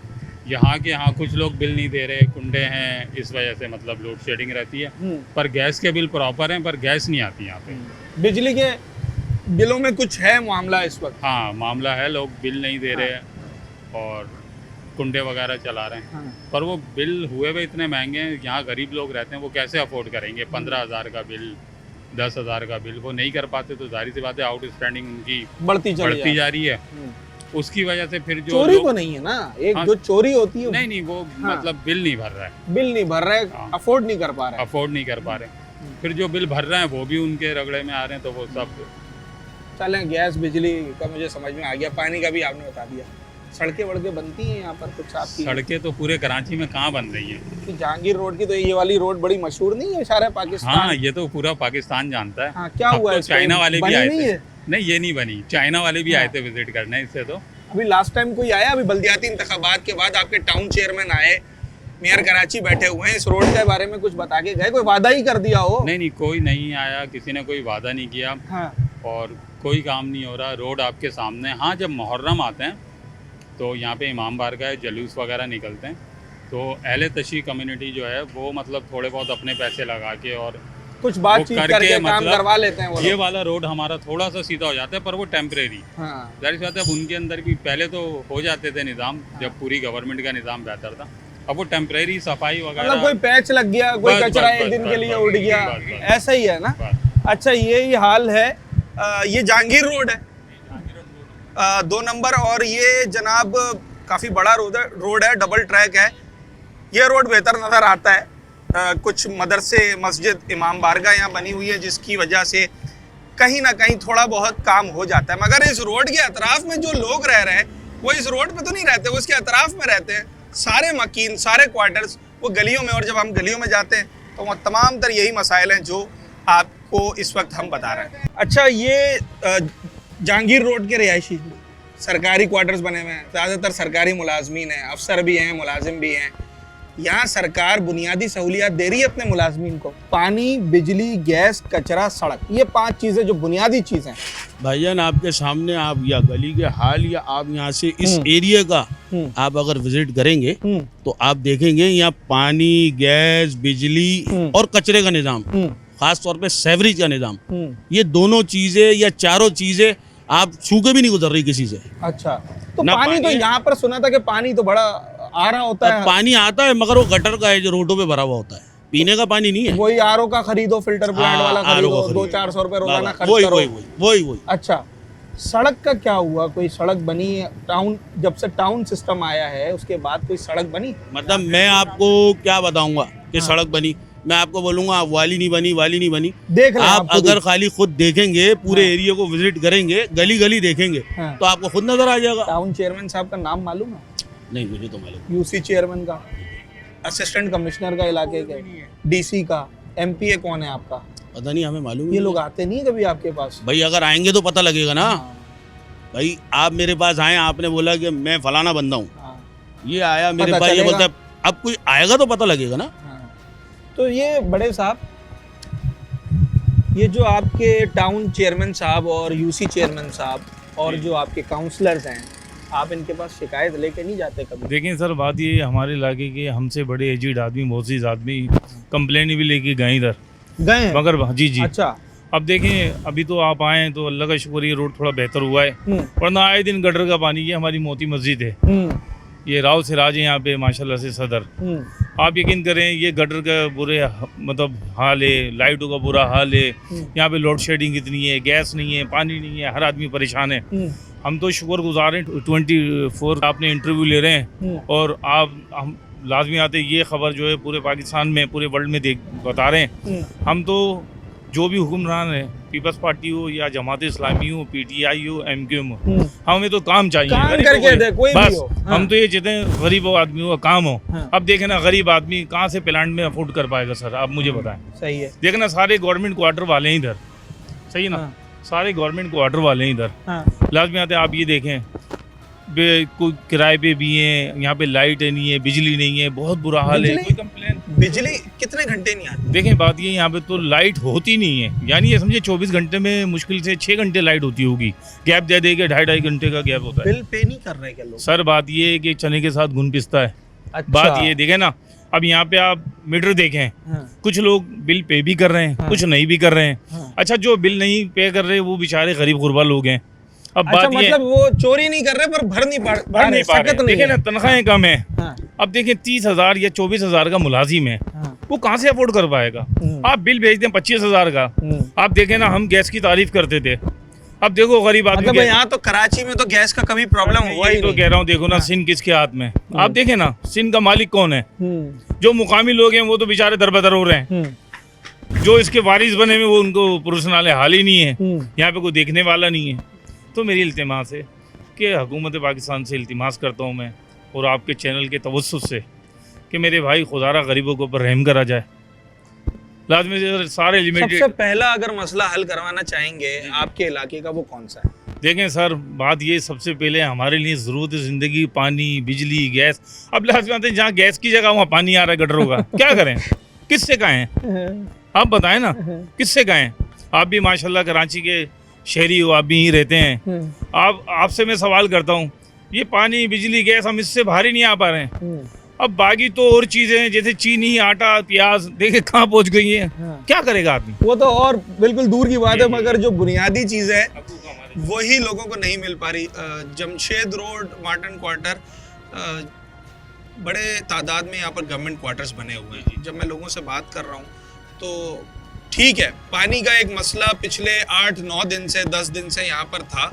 S9: यहाँ कुछ लोग बिल नहीं दे रहे, कुंडे हैं, इस वजह से मतलब लोड शेडिंग रहती है। पर गैस के बिल प्रॉपर हैं, पर गैस नहीं आती यहाँ पे।
S1: बिजली के बिलों में कुछ है मामला इस वक्त?
S9: हाँ मामला है, लोग बिल नहीं दे रहे हैं और कुंडे वगैरह चला रहे हैं,
S1: हाँ।
S9: पर वो बिल हुए हुए इतने महंगे हैं, यहाँ गरीब लोग रहते हैं, वो कैसे अफोर्ड करेंगे? 15,000 का बिल, 10,000 का बिल वो नहीं कर पाते, तो जाहिर सी बात है आउटस्टैंडिंग उनकी
S1: बढ़ती
S9: जा रही है। उसकी वजह से फिर जो
S1: चोरी तो नहीं है ना, एक
S9: हाँ,
S1: जो चोरी होती है
S9: नहीं वो
S1: हाँ।
S9: मतलब बिल नहीं भर रहा है,
S1: बिल नहीं भर रहे,
S9: हाँ।
S1: अफोर्ड नहीं कर पा रहे।
S9: अफोर्ड नहीं कर पा रहे, फिर जो बिल भर रहे हैं वो भी उनके रगड़े में आ रहे हैं, तो वो सब
S1: चलें, गैस बिजली का मुझे समझ में आ गया, पानी का भी आपने बता दिया। सड़कें वड़कें बनती हैं यहाँ पर कुछ आपकी?
S9: सड़कें तो पूरे कराची में कहाँ बन रही हैं?
S1: कि जहांगीर रोड की तो ये वाली रोड बड़ी मशहूर नहीं है सारे पाकिस्तान?
S9: हाँ ये तो पूरा पाकिस्तान जानता है।
S1: हाँ, क्या
S9: अब
S1: हुआ
S9: तो
S1: इसको?
S9: चाइना वाले भी
S1: बनी
S9: आए
S1: नहीं
S9: थे।
S1: है?
S9: नहीं ये नहीं बनी, चाइना वाले भी
S1: हाँ।
S9: आए थे विजिट करने, इससे तो
S1: अभी लास्ट टाइम कोई आया? अभी बल्दियाती इंतखाबात के बाद आपके टाउन चेयरमैन आए, मेयर कराची बैठे हुए हैं, इस रोड के बारे में कुछ बता के गए? कोई वादा ही कर दिया हो?
S9: नहीं कोई नहीं आया, किसी ने कोई वादा नहीं किया,
S1: हाँ।
S9: और कोई काम नहीं हो रहा। रोड आपके सामने। हाँ जब मुहर्रम आते हैं तो यहाँ पे इमाम बारगाह जुलूस वगैरह निकलते हैं, तो अहले तशी कम्युनिटी जो है वो मतलब थोड़े बहुत अपने पैसे लगा के और
S1: कुछ बातचीत करके काम
S9: मतलब
S1: करवा लेते हैं वो
S9: ये
S1: लोग।
S9: वाला रोड हमारा थोड़ा सा सीधा हो जाता है, पर वो टेम्परेरी।
S1: हाँ।
S9: जाहिर सी बात है अब उनके अंदर भी पहले तो हो जाते थे निज़ाम, जब पूरी गवर्नमेंट का निज़ाम बेहतर था, अब वो टेम्परेरी सफाई वगैरह,
S1: मतलब कोई पैच लग गया, कोई
S9: बस,
S1: कचरा
S9: बस,
S1: एक दिन
S9: बस,
S1: के लिए
S9: बस,
S1: उड़ गया,
S9: बस।
S1: ऐसा ही है ना?
S9: बस।
S1: अच्छा, यही हाल है। ये जहांगीर रोड है, 2 नंबर, और ये जनाब काफ़ी बड़ा रोड है, डबल ट्रैक है। ये रोड बेहतर नज़र आता है। कुछ मदरसे, मस्जिद, इमाम बारगाह यहाँ बनी हुई है, जिसकी वजह से कहीं ना कहीं थोड़ा बहुत काम हो जाता है। मगर इस रोड के अतराफ में जो लोग रह रहे हैं वो इस रोड पे तो नहीं रहते, वो इसके अतराफ में रहते हैं। सारे मकीन, सारे क्वार्टर्स वो गलियों में, और जब हम गलियों में जाते हैं तो वहाँ तमाम तर यही मसाइल हैं जो आपको इस वक्त हम बता रहे हैं। अच्छा, ये जहांगीर रोड के रिहायशी सरकारी क्वार्टर्स बने हुए हैं, ज़्यादातर सरकारी मुलाजमीन हैं, अफसर भी हैं, मुलाजिम भी हैं। यहाँ सरकार बुनियादी सहूलियात दे रही है अपने मुलाजमीन को। पानी, बिजली, गैस, कचरा, सड़क, ये 5 चीज़ें जो बुनियादी चीज़ें हैं।
S10: भाईजान आपके सामने, आप या गली के हाल या आप यहाँ से इस एरिया का आप अगर विजिट करेंगे तो आप देखेंगे यहाँ पानी, गैस, बिजली और कचरे का निज़ाम, खास तौर पे सेवरेज का निज़ाम, ये दोनों चीज़ें या चारों चीज़ें आप छू के भी नहीं गुजर रही किसी से।
S1: अच्छा, तो पानी तो यहाँ पर सुना था कि पानी तो बड़ा आ रहा होता है।
S10: पानी आता है मगर वो गटर का है जो रोडों पे भरा हुआ होता है, पीने का पानी नहीं है।
S1: वही आरओ का खरीदो, फिल्टर प्लांट वाला खरीदो, 200-400 रुपए रोजाना खर्च करो।
S10: वही।
S1: अच्छा, सड़क का क्या हुआ? कोई सड़क बनी? टाउन, जब से टाउन सिस्टम आया है उसके बाद कोई सड़क बनी?
S10: मतलब मैं आपको क्या बताऊंगा कि सड़क बनी, मैं आपको बोलूंगा वाली नहीं बनी।
S1: देख
S10: आप अगर खाली खुद देखेंगे, पूरे एरिया को विजिट करेंगे, गली गली देखेंगे, तो आपको खुद नजर आ जाएगा।
S1: टाउन चेयरमैन साहब का नाम मालूम है?
S10: नहीं मुझे तो मालूम।
S1: यूसी चेयरमैन का, असिस्टेंट कमिश्नर का इलाके के, डीसी का, एमपीए कौन है आपका?
S10: पता नहीं, हमें मालूम।
S1: ये लोग आते नहीं कभी आपके पास?
S10: भाई अगर आएंगे तो पता लगेगा ना। भाई आप मेरे पास आए, आपने बोला कि मैं फलाना बंदा हूँ, ये आया मेरे पास, ये बोलता है, अब कोई आएगा तो पता लगेगा ना।
S1: तो ये बड़े साहब, ये जो आपके टाउन चेयरमैन साहब और यूसी चेयरमैन साहब और जो आपके काउंसलर्स हैं, आप इनके पास शिकायत लेके नहीं जाते कभी?
S11: देखिए सर, बात ये हमारे इलाके के हमसे बड़े एजिड आदमी, मोहसिस आदमी कंप्लेन भी लेके गए इधर,
S1: गए
S11: मगर जी।
S1: अच्छा,
S11: अब देखें, अभी तो आप आए हैं तो अल्लाह का शुक्र, ये रोड थोड़ा बेहतर हुआ है, वरना आए दिन गटर का पानी, ये हमारी मोती मस्जिद है, ये राव सिराज है यहाँ पे माशाल्लाह से सदर। आप यकीन करें, ये गटर का बुरे मतलब हाल है, लाइटों का बुरा हाल है, यहाँ पे लोड शेडिंग कितनी है, गैस नहीं है, पानी नहीं है, हर आदमी परेशान है। हम तो शुक्रगुजार हैं 24 आपने इंटरव्यू ले रहे हैं और हम लाजमी आते ये खबर जो है पूरे पाकिस्तान में, पूरे वर्ल्ड में बता रहे हैं। हम तो जो भी हुक्मरान है, पीपल्स पार्टी हो या जमात इस्लामी हो, पीटीआई हो, एमक्यूएम हो, हमें तो काम चाहिए,
S1: काम करके दे, कोई भी हो।
S11: हम तो ये चाहते हैं गरीब आदमी का काम हो। अब देखें ना, गरीब आदमी कहाँ से प्लांट में अफोर्ड कर पाएगा सर, आप मुझे बताएं।
S1: सही है।
S11: देखें ना, सारे गवर्नमेंट क्वार्टर वाले हैं इधर, सही है ना, सारे गवर्नमेंट क्वार्टर वाले हैं इधर। लाजमी आते आप ये देखें, कोई किराए पे भी हैं, यहाँ पे लाइट नहीं है, बिजली नहीं है, बहुत बुरा हाल है। कोई कंप्लेन,
S1: बिजली कितने घंटे नहीं आती?
S11: देखें बात ये, यहाँ पे तो लाइट होती नहीं है, यानी ये समझे 24 घंटे में मुश्किल से 6 घंटे लाइट होती होगी, गैप दे देके 2.5 घंटे का गैप होता है।
S1: बिल पे नहीं कर रहे क्या लोग?
S11: सर बात ये है कि चने के साथ घुन पिसता है।
S1: अच्छा।
S11: बात ये देखें ना, अब यहाँ पे आप मीटर देखें, कुछ लोग बिल पे भी कर रहे हैं, कुछ नहीं भी कर रहे हैं। अच्छा, जो बिल नहीं पे कर रहे वो बेचारे गरीब गुरबा लोग हैं। अब
S1: अच्छा,
S11: बात ये,
S1: मतलब वो चोरी नहीं कर रहे पर भर नहीं पा रहे।
S11: देखें ना, तनख्वाहें कम है। अब देखें 30,000 या 24,000 का मुलाजिम है, वो कहाँ से अफोर्ड कर पाएगा? आप बिल भेज दें 25,000 का। आप देखें ना, हम गैस की तारीफ करते थे, अब देखो गरीब आदमी।
S1: मतलब यहाँ तो कराची में तो गैस का कभी प्रॉब्लम हुआ ही
S11: तो कह रहा हूँ, देखो ना सिंध किसके हाथ में। आप देखें ना, सिंध का मालिक कौन है? जो मुकामी लोग हैं वो तो बेचारे दरबदर हो रहे हैं, जो इसके वारिस बने हुए वो उनको पुरुषनाले हाल ही नहीं है, यहाँ पे कोई देखने वाला नहीं है। तो मेरी इल्तिमास है कि हुकूमत पाकिस्तान से इल्तिमास करता हूँ मैं, और आपके चैनल के तवज्जुह से, कि मेरे भाई खुदारा गरीबों के ऊपर रहम करा जाए। लाजमी से सारे लिमिटेड।
S1: सबसे पहला अगर मसला हल करवाना चाहेंगे आपके इलाके का, वो कौन सा है?
S11: देखें सर, बात ये सबसे पहले हमारे लिए ज़रूरत है ज़िंदगी, पानी, बिजली, गैस। अब लाजमी आते हैं, जहाँ गैस की जगह वहाँ पानी आ रहा है गटरों का, क्या करें? किससे कहें? आप बताएं ना, किससे कहें? आप भी माशाल्लाह कराची के शहरी हो, आप भी यहीं रहते हैं। आपसे मैं सवाल करता हूँ, ये पानी, बिजली, गैस, हम इससे बाहर ही नहीं आ पा रहे हैं। अब बाकी तो और चीज़ें जैसे चीनी, आटा, प्याज, देखिए कहाँ पहुँच गई हैं। क्या करेगा आदमी?
S1: वो तो और बिल्कुल दूर की बात है, मगर जो बुनियादी चीज़ है वही लोगों को नहीं मिल पा रही। जमशेद रोड, मार्टन क्वार्टर, बड़े तादाद में यहाँ पर गवर्नमेंट क्वार्टर्स बने हुए हैं। जब मैं लोगों से बात कर रहा हूँ तो ठीक है, पानी का एक मसला पिछले 8-9 दिन से 10 दिन से यहाँ पर था।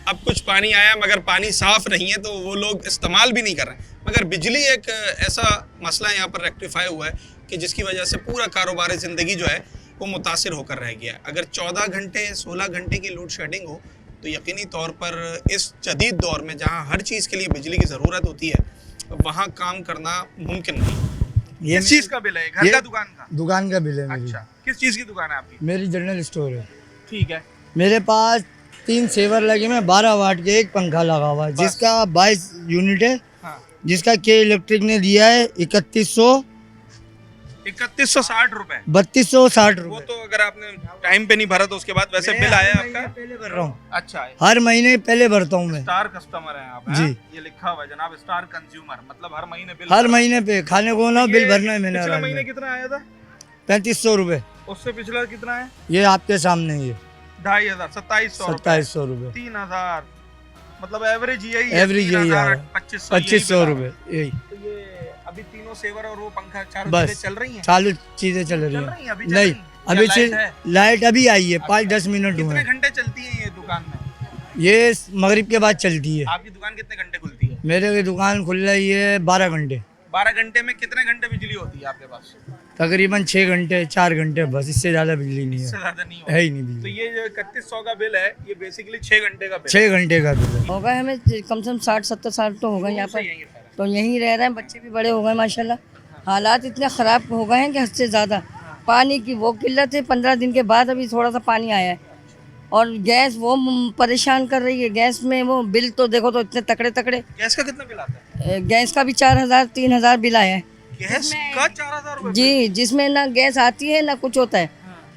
S1: अब कुछ पानी आया मगर पानी साफ नहीं है, तो वो लोग इस्तेमाल भी नहीं कर रहे हैं। मगर बिजली एक ऐसा मसला यहाँ पर रेक्टिफाई हुआ है कि जिसकी वजह से पूरा कारोबार ज़िंदगी जो है वो मुतासिर होकर रह गया है। अगर 14 घंटे 16 घंटे की लोड शेडिंग हो तो यकीनी तौर पर इस जदीद दौर में जहाँ हर चीज़ के लिए बिजली की ज़रूरत होती है, वहाँ काम करना मुमकिन नहीं।
S7: ये
S1: किस चीज़ का बिल है? घर का, दुकान का?
S7: दुकान का बिल है मेरी।
S1: अच्छा, किस चीज़ की दुकान है आपकी?
S7: मेरी जनरल स्टोर है।
S1: ठीक है।
S7: मेरे पास 3 सेवर लगे में 12 वाट के एक पंखा लगा हुआ है, जिसका 22 यूनिट है।
S1: हाँ।
S7: जिसका के इलेक्ट्रिक ने दिया है
S1: 3160 रुपए।
S7: 3260
S1: वो
S7: रुपए।
S1: तो अगर आपने टाइम पे नहीं भरा तो उसके बाद वैसे बिल आया आपका?
S7: पहले भर रहा हूँ,
S1: अच्छा है।
S7: हर महीने पहले भरता हूँ मैं।
S1: स्टार कस्टमर हैं आप?
S7: जी।
S1: हैं? ये लिखा हुआ है जनाब, स्टार कंज्यूमर, मतलब हर महीने बिल
S7: हर महीने पे खाने को ना बिल भरना है मैंने।
S1: पिछले महीने कितना आया था?
S7: 3500 रुपए।
S1: उससे पिछला कितना है?
S7: ये आपके सामने ही है
S1: 2500, 2700,
S7: 2700 रुपए।
S1: 3000, मतलब एवरेज यही है।
S7: एवरेज यही आ रहा है। 2500 रुपए यही।
S1: तो ये अभी तीनों सेवर और वो पंखा, चारों
S7: बस
S1: चीजें चल रही हैं?
S7: चालू चीजें चल रही
S1: चल
S7: हैं।
S1: रही हैं, अभी चल
S7: नहीं,
S1: रही हैं?
S7: अभी
S1: या
S7: से
S1: लाइट है?
S7: लाइट अभी आई है, 5-10 मिनट हुए
S1: कितने
S7: हैं।
S1: घंटे चलती है ये दुकान में?
S7: ये मगरिब के बाद चलती है।
S1: आपकी दुकान कितने घंटे खुलती है?
S7: मेरे की दुकान खुल रही है 12 घंटे।
S1: 12 घंटे में कितने घंटे बिजली होती है आपके पास?
S7: तकरीबन 6 घंटे 4 घंटे, बस इससे ज़्यादा बिजली नहीं
S1: इससे
S7: है।
S1: ज्यादा नहीं
S7: है ही नहीं
S1: तो
S7: बिजली।
S1: ये जो 3100 का बिल है, ये बेसिकली 6 घंटे का बिल
S7: 6 घंटे का बिल है।
S12: हो गए हमें कम से कम 60-70 साल तो हो गए यहाँ पर, तो यहीं रह रहे हैं। बच्चे भी बड़े हो गए माशाल्लाह। हालात इतने ख़राब हो गए हैं कि हद से ज़्यादा। पानी की वो किल्लत है, 15 दिन के बाद अभी थोड़ा सा पानी आया है। और गैस वो परेशान कर रही है। गैस में वो बिल तो देखो तो इतने तकड़े तकड़े।
S1: गैस का कितना बिल आता है?
S12: गैस का भी 4000-3000 बिल आया है।
S1: गैस का 4000 रुपए?
S12: जी, जिसमें ना गैस आती है ना कुछ होता है।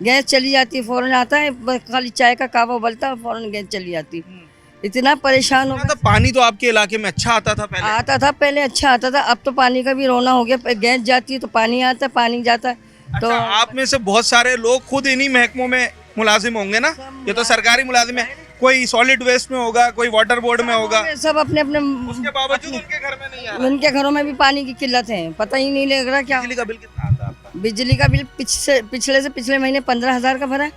S12: गैस चली जाती है, फ़ौरन आता है, बस खाली चाय का कावा उबलता है, फ़ौरन गैस चली जाती है। इतना परेशान हो
S1: तो पानी तो आपके इलाके में अच्छा आता था पहले?
S12: आता था पहले, अच्छा आता था। अब तो पानी का भी रोना हो गया। गैस जाती है तो पानी आता है, पानी जाता है। तो
S1: अच्छा, आप में से बहुत सारे लोग खुद इन्हीं महकमों में मुलाजिम होंगे ना, ये तो सरकारी मुलाजिम है, कोई सॉलिड वेस्ट में होगा, कोई वाटर बोर्ड में होगा,
S12: सब अपने अपने,
S1: उसके बावजूद उनके घर में नहीं आ रहा।
S12: उनके घरों में भी पानी की किल्लत है, पता ही नहीं लग रहा क्या।
S1: बिजली का बिल कितना आता है आपका?
S12: बिजली का बिल पिछले से पिछले महीने 15,000 का भरा है।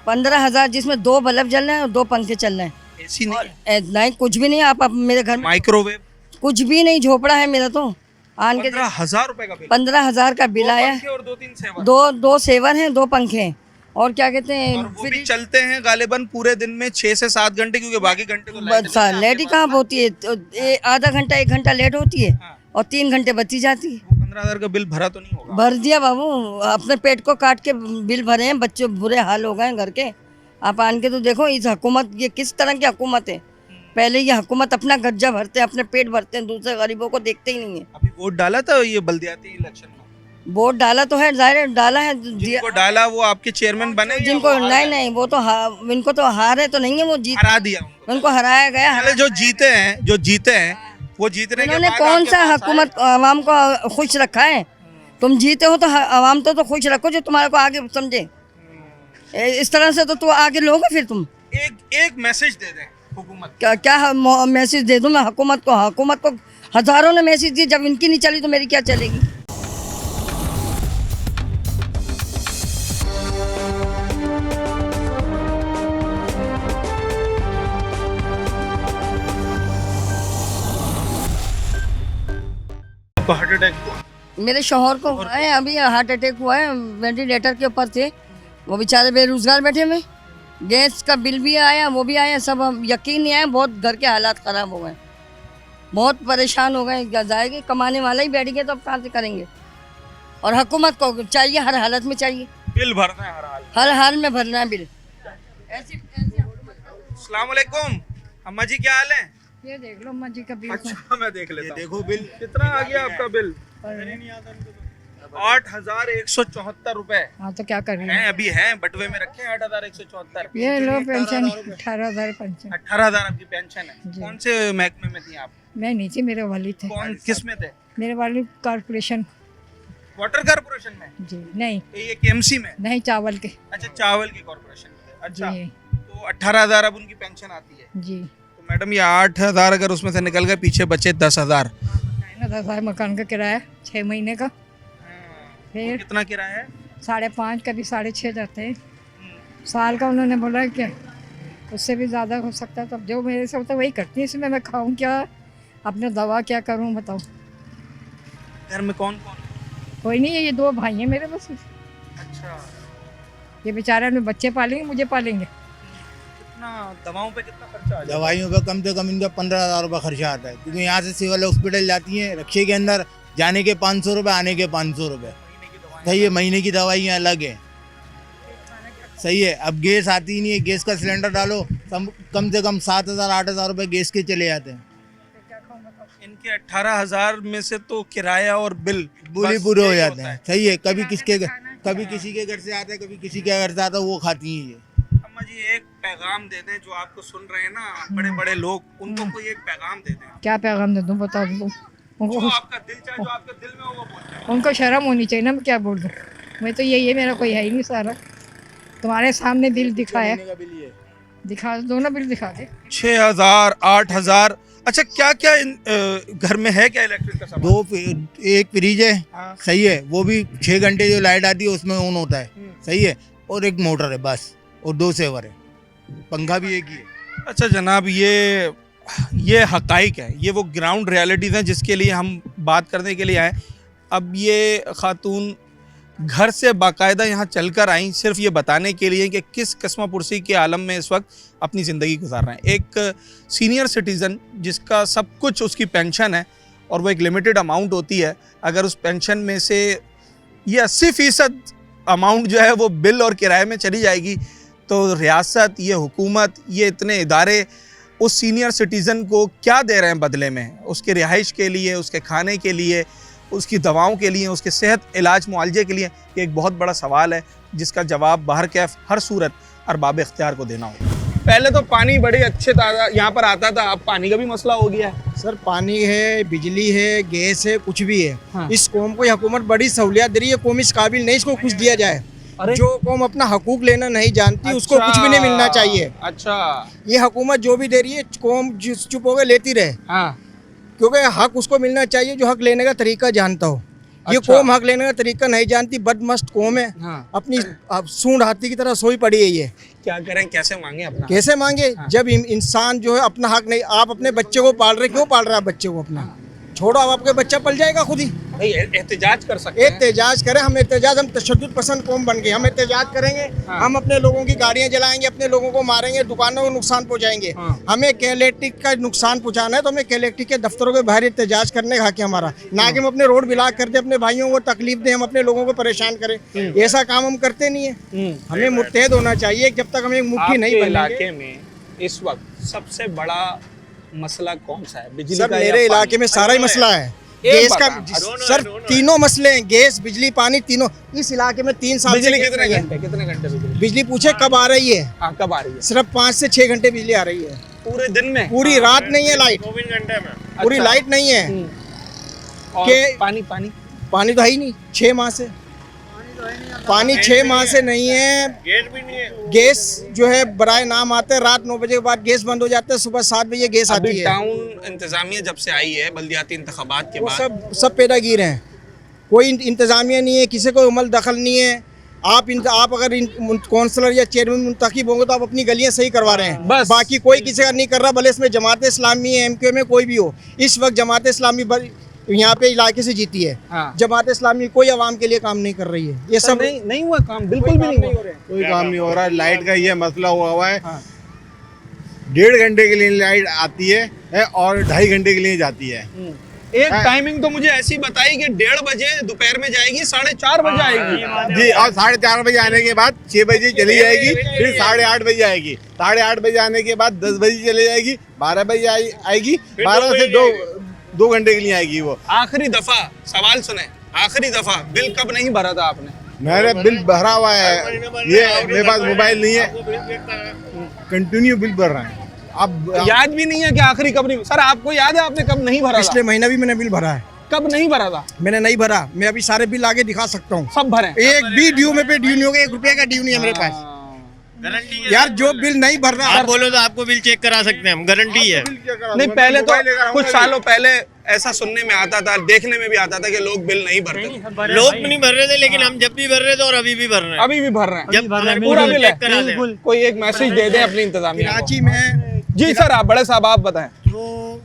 S12: 15,000 जिसमें 2 बल्ब जल रहे हैं और 2 पंखे चल रहे हैं।
S1: एसी नहीं,
S12: नहीं कुछ भी नहीं। आप मेरे घर में
S1: माइक्रोवेव,
S12: कुछ भी नहीं, झोपड़ा है मेरा तो। आन के
S1: 15,000 रुपए का बिल,
S12: 15,000 का बिल आया।
S1: और 2-3 सेवर,
S12: दो सेवर हैं, 2 पंखे हैं, और क्या कहते हैं,
S1: और वो भी चलते हैं गालिबन पूरे दिन में 6 से 7 घंटे, क्योंकि बाकी घंटे तो
S12: लेट ही कहाँ होती है। तो आधा घंटा 1 घंटा लेट होती है और 3 घंटे बची जाती है।
S1: 15,000 का बिल भरा तो नहीं होगा?
S12: भर दिया बाबू, अपने पेट को काट के बिल भरे हैं। बच्चे बुरे हाल हो गए हैं घर के। आप आन के तो देखो इस हुकूमत, ये किस तरह की हुकूमत है। पहले ये हुकूमत अपना गज्जा भरते हैं, अपने पेट भरते हैं, दूसरे गरीबों को देखते ही नहीं है।
S1: अभी वोट डाला था ये बल्दियाती इलेक्शन में?
S12: वोट डाला तो है, जाहिर है डाला है।
S1: जिनको डाला वो आपके चेयरमैन बने?
S12: जिनको नहीं वो तो इनको तो हारे तो नहीं है, वो जीत,
S1: हरा दिया
S12: उनको हराया गया।
S1: पहले जो जीते हैं वो जीतने के
S12: इन्होंने
S1: बाद
S12: कौन
S1: आपके
S12: सा
S1: पास
S12: हुकूमत आवाम को खुश रखा है? तुम जीते हो तो आवाम तो खुश रखो जो तुम्हारे को आगे समझे। इस तरह से तो आगे लोगे फिर तुम।
S1: एक मैसेज दे दें हुकूमत।
S12: क्या मैसेज दे दूं मैं हुकूमत को? हजारों ने मैसेज दिए, जब इनकी नहीं चली तो मेरी क्या चलेगी।
S1: आपको हार्ट अटैक हुआ?
S12: मेरे शौहर को हुआ है, अभी हार्ट अटैक हुआ है, वेंटिलेटर के ऊपर थे, वो बेचारे बेरोजगार बैठे हुए। गैस का बिल भी आया, वो भी आया, सब यकीन नहीं आया। बहुत घर के हालात ख़राब हो गए, बहुत परेशान हो गए। जाएंगे कमाने वाला ही बैठ गया तो अब कहाँ से करेंगे। और हुकूमत को चाहिए, हर हालत में चाहिए,
S1: बिल भरना है
S12: हर हाल में भरना है बिल।
S1: अस्सलाम वालेकुम अम्मा जी, क्या हाल है?
S5: ये देख लो अम्मा जी का बिल।
S1: अच्छा मैं देख लेता हूँ।
S2: देखो बिल
S1: कितना आ गया आपका बिल? 8,174 रुपए।
S5: हाँ तो क्या कर रही
S1: हैं, अभी हैं बटवे में रखे हैं 8,174।
S5: ये लो पेंशन 18,000 पेंशन।
S1: 18,000 आपकी पेंशन है। कौन से महकमे में थी आप?
S5: मैं नहीं थी, मेरे वालिद थे।
S1: कौन किस में थे?
S5: मेरे वालिद कॉर्पोरेशन।
S1: वाटर कॉर्पोरेशन में?
S5: जी नहीं,
S1: ये केएमसी में?
S5: नहीं चावल के।
S1: अच्छा चावल की कॉर्पोरेशन में। अच्छा
S5: जी।
S1: तो 18,000 अब उनकी पेंशन आती है
S5: जी।
S1: तो मैडम ये 8,000 अगर उसमें से निकल गए, पीछे बचे 10,000।
S5: 10,000 मकान का किराया 6 महीने का। फिर
S1: कितना किराया है?
S5: 5.5 कभी 6.5 जाते हैं साल का। उन्होंने बोला क्या उससे भी ज़्यादा हो सकता है, तब जो मेरे से होता है वही करती है। इसमें मैं खाऊं क्या, अपने दवा क्या करूं बताओ।
S1: घर में कौन कौन?
S5: कोई नहीं है, ये 2 भाई हैं मेरे बस।
S1: अच्छा,
S5: ये बेचारे अपने बच्चे पालेंगे, मुझे पालेंगे।
S1: कितना दवाओं पे कितना खर्चा आ जाता है?
S10: दवाइयों पर कम से कम इनका 15,000 रुपये खर्चा आता है, क्योंकि यहाँ से सिविल हॉस्पिटल जाती हैं रक्शे के अंदर, जाने के 500 रुपये, आने के 500 रुपये। सही है, महीने की दवाइयाँ अलग है। सही है, अब गैस आती ही नहीं है, गैस का सिलेंडर डालो कम से कम 7,000 8,000 रुपये गैस के चले जाते हैं।
S1: इनके 18,000 में से तो किराया और बिल
S10: पूरे हो जाते हैं। सही है, कभी किसी के घर से आता है, कभी किसी के घर से आता है, वो खाती हैं ये।
S1: अम्मा जी एक पैगाम दे दें, जो आपको सुन रहे हैं ना बड़े बड़े लोग, उनको कोई एक पैगाम दे दें।
S5: क्या पैगाम दे दूँ बता दो उनको।
S1: जो आपका दिल चाहे, जो आपके दिल में हो वो बोल दें।
S5: उनको शर्म होनी चाहिए ना, मैं क्या बोल दूँ। मैं तो यही है, मेरा कोई है ही नहीं सारा। तुम्हारे सामने बिल दिखाया, दिखा दो ना, बिल दिखा दे।
S1: 6,000 8,000। अच्छा क्या क्या घर में है, क्या इलेक्ट्रिक का सामान?
S10: एक फ्रिज है।
S1: हाँ।
S10: सही है, वो भी 6 घंटे जो लाइट आती है उसमें ऑन होता है। सही है, और एक मोटर है बस, और 2 सेवर है, पंखा भी एक ही है।
S1: अच्छा जनाब, ये हकाइक है, ये वो ग्राउंड रियलिटीज़ हैं जिसके लिए हम बात करने के लिए आए। अब ये खातून घर से बाकायदा यहाँ चलकर आई सिर्फ ये बताने के लिए कि किस कस्मा पुरसी के आलम में इस वक्त अपनी ज़िंदगी गुजार रहे हैं। एक सीनियर सिटीज़न जिसका सब कुछ उसकी पेंशन है और वो एक लिमिटेड अमाउंट होती है, अगर उस पेंशन में से ये 80% अमाउंट जो है वो बिल और किराए में चली जाएगी, तो रियासत, ये हुकूमत, ये इतने इदारे उस सीनियर सिटीज़न को क्या दे रहे हैं बदले में? उसके रिहाइश के लिए, उसके खाने के लिए, उसकी दवाओं के लिए, उसके सेहत इलाज मुआलजे के लिए, ये एक बहुत बड़ा सवाल है जिसका जवाब बाहर कैफ हर सूरत अरबाब इख्तियार को देना होगा। पहले तो पानी बड़े अच्छे यहाँ पर आता था, अब पानी का भी मसला हो गया है।
S7: सर पानी है, बिजली है, गैस है, कुछ भी है।
S1: हाँ।
S7: इस कौम को ये हुकूमत बड़ी सहूलियत दे रही है, कौम इस काबिल नहीं इसको कुछ दिया जाए। जो कौम अपना हकूक लेना नहीं जानती उसको कुछ भी नहीं मिलना चाहिए।
S1: अच्छा।
S7: ये हुकूमत जो भी दे रही है कौम चुप होकर लेती रहे,
S1: हाँ।
S7: क्योंकि हक उसको मिलना चाहिए जो हक लेने का तरीका जानता हो। ये
S1: अच्छा।
S7: कौम हक लेने का तरीका नहीं जानती, बदमस्त कौम है।
S1: हाँ।
S7: अपनी सूंड हाथी की तरह सोई पड़ी है ये।
S1: क्या करें, कैसे मांगे अपना?
S7: कैसे मांगे जब इंसान जो है अपना हक नहीं, आप अपने बच्चे को पाल रहे, क्यों पाल रहा है बच्चे को अपना? छोड़ो, अब आपके बच्चा पल जाएगा खुद ही।
S1: भाई एहतजाज कर सकते हैं।
S7: एहतजाज करें, हम तशद्दुद पसंद कौम बन गए। हम एहतजाज करेंगे, हम अपने लोगों की गाड़ियां जलाएंगे, अपने लोगों को मारेंगे, दुकानों को नुकसान पहुंचाएंगे। हमें इलेक्ट्रिक का नुकसान पहुंचाना है तो हमें इलेक्ट्रिक के दफ्तरों के बाहर एहतजाज करने का हक है हमारा, ना कि हम अपने रोड ब्लॉक कर दे, अपने भाइयों को तकलीफ दें, हम अपने लोगों को परेशान करें। ऐसा काम हम करते नहीं है। हमें मुत्तहद होना चाहिए। जब तक हमें एक मुट्ठी नहीं
S1: आपके
S7: बनेंगे।
S1: इलाके में इस वक्त सबसे बड़ा मसला कौन सा है? बिजली
S7: सर
S1: का या
S7: मेरे इलाके
S1: पानी?
S7: में सारा ही मसला है।
S1: एक
S7: गैस का
S1: बता।
S7: सर तीनों मसले हैं, गैस, बिजली, पानी, तीनों। इस इलाके में 3 साल
S1: बिजली
S7: से
S1: कितने
S7: गैस
S1: घंटे बिजली?
S7: बिजली पूछे कब आ रही है?
S1: हाँ, कब आ रही है?
S7: सिर्फ 5 से 6 घंटे बिजली आ रही है।
S1: पूरे दिन में?
S7: पूरी रात नहीं है लाइट,
S8: 24 घंटे में।
S7: पूरी
S1: अच्छा।
S7: लाइट नहीं है।
S1: और
S7: के-
S1: पानी पानी
S7: पानी तो है ही नहीं 6 माह से। पानी 6 माह से नहीं है।
S8: गेट भी नहीं है।
S7: गैस जो है बराए नाम आते हैं, रात 9 बजे के बाद गैस बंद हो जाता है, सुबह 7 बजे गैस
S1: अभी
S7: आती है।
S1: टाउन इंतजामिया जब से आई है बल्दियाती इंतखाबात के
S7: वो
S1: बाद
S7: सब पैदागीर हैं। कोई इंतजामिया नहीं है, किसी को अमल दखल नहीं है। आप अगर कौंसलर या चेयरमैन मुंतखब होंगे तो आप अपनी गलियां सही करवा रहे हैं,
S1: बस।
S7: बाकी कोई किसी का नहीं कर रहा। भले इसमें जमात इस्लामी है, MQ में कोई भी हो। इस वक्त जमात इस्लामी यहाँ पे इलाके से जीती है।
S1: हाँ।
S7: जमात इस्लामी कोई आवाम के लिए काम नहीं कर रही है। ये सब
S1: नहीं हुआ काम, बिल्कुल भी नहीं हुआ।
S3: कोई काम नहीं हो रहा है। लाइट का ये मसला हुआ है। 1.5 घंटे के लिए लाइट आती है और 2.5 घंटे के लिए जाती है।
S1: एक टाइमिंग तो मुझे ऐसी बताई कि 1:30 बजे दोपहर में जाएगी, 4:30 बजे आएगी
S3: जी, और 4:30 बजे आने के बाद 6 बजे चली जाएगी, फिर 8:30 बजे आएगी। 8:30 बजे आने के बाद 10 बजे चली जाएगी, 12 बजे आएगी, 12 से 2 घंटे के लिए आएगी वो।
S1: आखिरी दफा सवाल सुने, आखिरी दफा बिल कब नहीं भरा था आपने?
S3: मेरा बिल भरा हुआ है, ये मेरे पास मोबाइल नहीं है, कंटिन्यू बिल भर रहा है। अब
S1: याद भी नहीं है कि आखिरी कब नहीं? सर आपको याद है आपने कब नहीं भरा था?
S7: पिछले महीना भी मैंने बिल भरा है।
S1: कब नहीं भरा था?
S7: मैंने नहीं भरा। मैं अभी सारे बिल आगे दिखा सकता हूँ।
S1: सब भरे?
S7: एक भी ड्यू में पे ड्यू नहीं होगा, 1 रुपये का ड्यू नहीं है मेरे पास। यार जो बिल नहीं भर रहा,
S13: आप बोलो तो आपको बिल चेक करा सकते हैं हम, गारंटी है।
S1: नहीं, पहले तो कुछ सालों पहले ऐसा सुनने में आता था, देखने में भी आता था कि लोग बिल नहीं भरते थे।
S13: लोग नहीं भर रहे थे, लेकिन हम जब भी भर रहे थे और अभी भी भर रहे हैं।
S1: अभी भी भर रहे हैं?
S13: जब
S1: पूरा बिल
S13: चेक करा
S1: है?
S13: दें।
S1: कोई एक मैसेज दे दें अपनी इंतजामिया को।
S7: कराची में
S1: जी सर, आप बड़े साहब आप बताएं।
S14: वो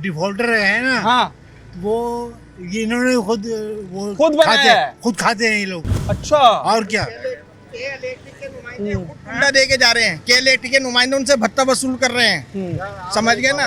S14: डिफॉल्टर है ना,
S1: हाँ,
S14: वो ये इन्होंने
S1: खुद बनाया है?
S14: खुद खाते हैं ये लोग।
S1: अच्छा।
S14: और क्या?
S7: फंडा दे के जा रहे हैं, के इलेक्ट्रिक के नुमाइंदे उनसे भत्ता वसूल कर रहे हैं। समझ गए ना?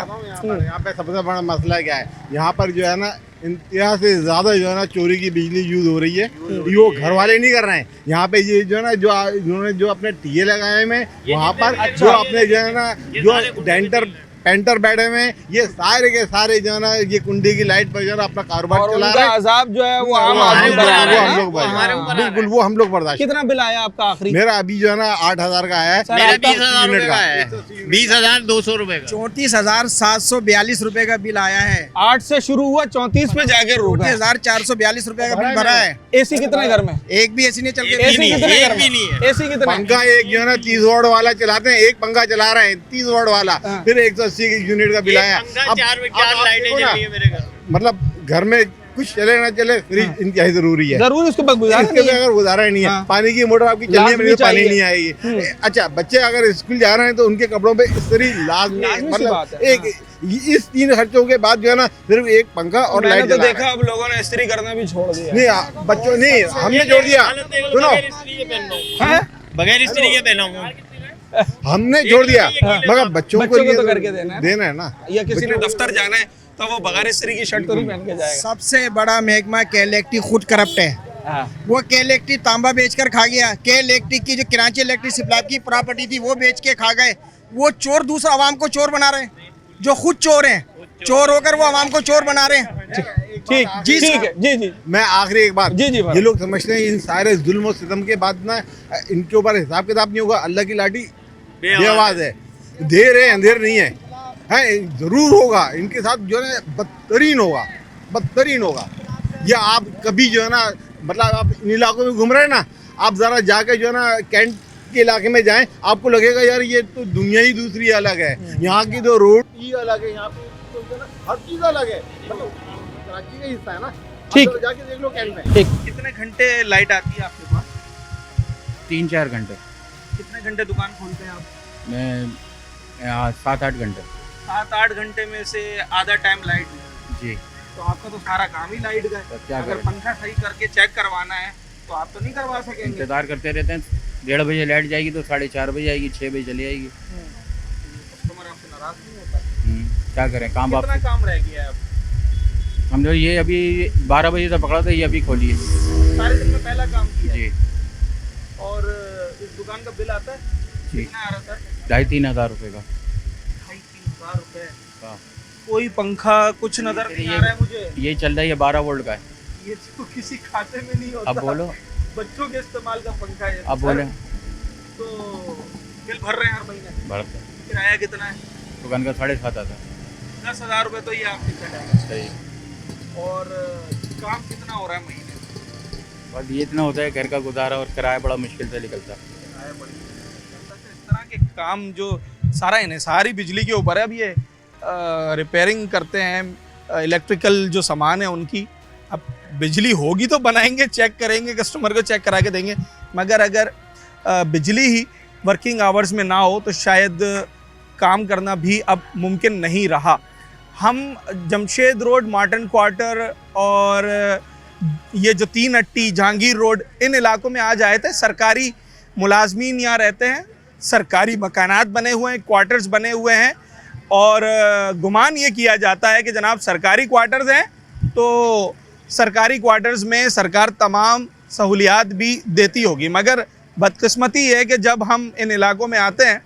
S3: यहाँ पे सबसे बड़ा मसला क्या है, यहाँ पर जो है ना इंतहा से ज्यादा जो है ना चोरी की बिजली यूज हो रही है। ये वो घर वाले नहीं कर रहे हैं। यहाँ पे ये जो है ना जो इन्होंने जो अपने टीए लगाए में वहाँ पर जो अपने जो है ना जो डेंटर पेंटर बैठे हुए हैं, ये सारे के सारे जो है ना ये कुंडी की लाइट पर जो है ना अपना कारोबार
S1: और
S3: चला
S1: उनका
S3: रहे हैं।
S1: अजाब जो है वो आम
S3: वो
S1: आदमी
S3: हम
S1: बना रहे
S3: लोग
S1: हैं।
S3: बर्दाश्त, बिल्कुल वो हम लोग बर्दाश्त।
S1: कितना बिल आया आपका आखिरी?
S3: मेरा अभी जो है ना 8,000 का आया है।
S13: मेरा 20,000 रुपए का है, 20,200 रुपए का।
S7: 34,742 रुपए का बिल आया है।
S1: 8 से शुरू हुआ, 34 पे जाके रुका।
S7: 34,442 रुपए का बिल भरा है।
S1: एसी कितने घर में?
S7: एक भी एसी नहीं चल
S1: एसी
S7: के
S1: कितने घर में? एसी कितने?
S3: पंखा एक जो है ना 30 वाट वाला चलाते हैं, एक पंखा चला रहे हैं 30 वाट वाला, फिर 180 यूनिट का बिल आया।
S13: चार लाइटें जल रही है मेरे घर।
S3: मतलब घर में कुछ चले ना चले, फ्रिज इंतहाई जरूरी है।
S1: जरूर उसके बाद गुजारा
S3: इसके
S1: नहीं है।
S3: बगैर गुजारा ही नहीं है।
S1: हाँ।
S3: पानी की मोटर आपकी चलनी है,
S1: लाजमी
S3: मेरे पानी
S1: चाहिए।
S3: नहीं आएगी। अच्छा, बच्चे अगर स्कूल जा रहे हैं तो उनके कपड़ों पे इस्त्री लाजमी,
S1: लाजमी सी
S3: मतलब
S1: बात है।
S3: एक इस 3 खर्चों के बाद जो है ना सिर्फ एक पंखा और
S1: मैंने
S3: लाइट
S1: तो
S3: जला रहे
S1: देखा अब लोगों ने इस्त्री करना भी छोड़ दिया।
S3: नहीं बच्चों नहीं, हमने जोड़ दिया। सुनो,
S13: बगैर इस्त्री के पहना हूँ।
S3: हमने जोड़ दिया, मगर बच्चों को
S1: बच्चों को तो
S3: ये
S1: करके देना है
S3: ना।
S1: या किसी ने दफ्तर जाना है तो वो बगैर इस्त्री की शर्ट तो नहीं पहन के जाएगा।
S7: सबसे बड़ा महकमा के इलेक्ट्रिक खुद करप्ट है। वो के इलेक्ट्रिक तांबा बेचकर खा गया। के इलेक्ट्रिक की जो कराची इलेक्ट्रिक सप्लाई की प्रॉपर्टी थी वो बेच के खा गए। वो चोर दूसरा आवाम को चोर बना रहे हैं, जो खुद चोर हैं। चोर होकर वो आवाम को चोर बना रहे हैं।
S1: ठीक
S7: जी
S1: ठीक है। जी जी,
S3: मैं आखिरी एक बात,
S1: जी जी,
S3: ये लोग समझते हैं इन सारे जुल्म और सितम के बाद ना इनके ऊपर हिसाब किताब नहीं होगा। अल्लाह की लाठी बेआवाज है, देर है अंधेर नहीं है, जरूर होगा। इनके साथ जो है बदतरीन होगा, बदतरीन होगा। या आप कभी जो है ना मतलब आप इन इलाकों में घूम रहे हैं ना, आप ज़रा जाके जो है ना कैंट के इलाके में जाएं, आपको लगेगा यार ये तो दुनिया ही दूसरी अलग है। यहाँ की तो रोड ही अलग है, यहाँ पे तो जो है ना हर चीज़ अलग है, मतलब कराची का हिस्सा है ना।
S1: ठीक।
S3: आप जाके देख लो कैंट में।
S1: ठीक, कितने घंटे लाइट आती है आपके पास?
S13: 3-4 घंटे।
S1: कितने घंटे दुकान खोलते हैं आप?
S13: मैं 7-8 घंटे।
S1: 7-8 घंटे में से आधा टाइम लाइट है।
S13: जी।
S1: तो आपका तो सारा काम ही लाइट का है।
S13: क्या
S1: अगर
S13: करें?
S1: पंखा सही करके चेक करवाना है तो आप तो नहीं करवा सकेंगे।
S13: इंतज़ार करते रहते हैं, 1:30 बजे लाइट जाएगी तो 4:30 बजे आएगी, 6 बजे चली आएगी।
S1: कस्टमर आपसे नाराज नहीं होता?
S13: क्या करें, काम
S1: कितना
S13: वापस।
S1: काम रह गया है अब?
S13: हमने ये अभी 12 बजे से पकड़ा था, ये अभी खोली है।
S1: सारे दिन में पहला काम किया है।
S13: जी।
S1: और इस दुकान का बिल आता है?
S13: जी।
S1: कितना आ रहा था?
S13: 2,500-3 हज़ार रुपये का।
S1: 2,500 रुपए।
S13: हाँ।
S1: कोई पंखा कुछ नजर नहीं आ रहा है मुझे।
S13: ये चल रहा है, ये 12 वोल्ट का है।
S1: ये तो किसी खाते में नहीं होता।
S13: अब बोलो।
S1: बच्चों के इस्तेमाल का पंखा है।
S13: अब बोले।
S1: तो बिल भर रहे हैं हर महीने?
S13: बढ़ता।
S1: किराया कितना है?
S13: दुकान का 7,500 आता।
S1: 10,000 रुपए तो ये आपके चलेगा।
S13: सही।
S1: और काम कितना हो रहा है महीने?
S13: बस ये इतना होता है, घर का गुजारा और किराया बड़ा मुश्किल से निकलता है।
S1: किराया बड़ी इस तरह के काम जो सारा इन्हिसार ही बिजली के ऊपर है। अब ये रिपेयरिंग करते हैं, इलेक्ट्रिकल जो सामान है उनकी, अब बिजली होगी तो बनाएंगे, चेक करेंगे, कस्टमर को चेक करा के देंगे। मगर अगर बिजली ही वर्किंग आवर्स में ना हो तो शायद काम करना भी अब मुमकिन नहीं रहा। हम जमशेद रोड, मार्टन क्वार्टर और ये जो 3 अट्टी, जहांगीर रोड, इन इलाकों में आज आए थे। सरकारी मुलाजमीन यहाँ रहते हैं, सरकारी मकानात बने हुए हैं, क्वार्टर्स बने हुए हैं और गुमान ये किया जाता है कि जनाब सरकारी क्वार्टर्स हैं तो सरकारी क्वार्टर्स में सरकार तमाम सहूलियात भी देती होगी। मगर बदकिस्मती है कि जब हम इन इलाकों में आते हैं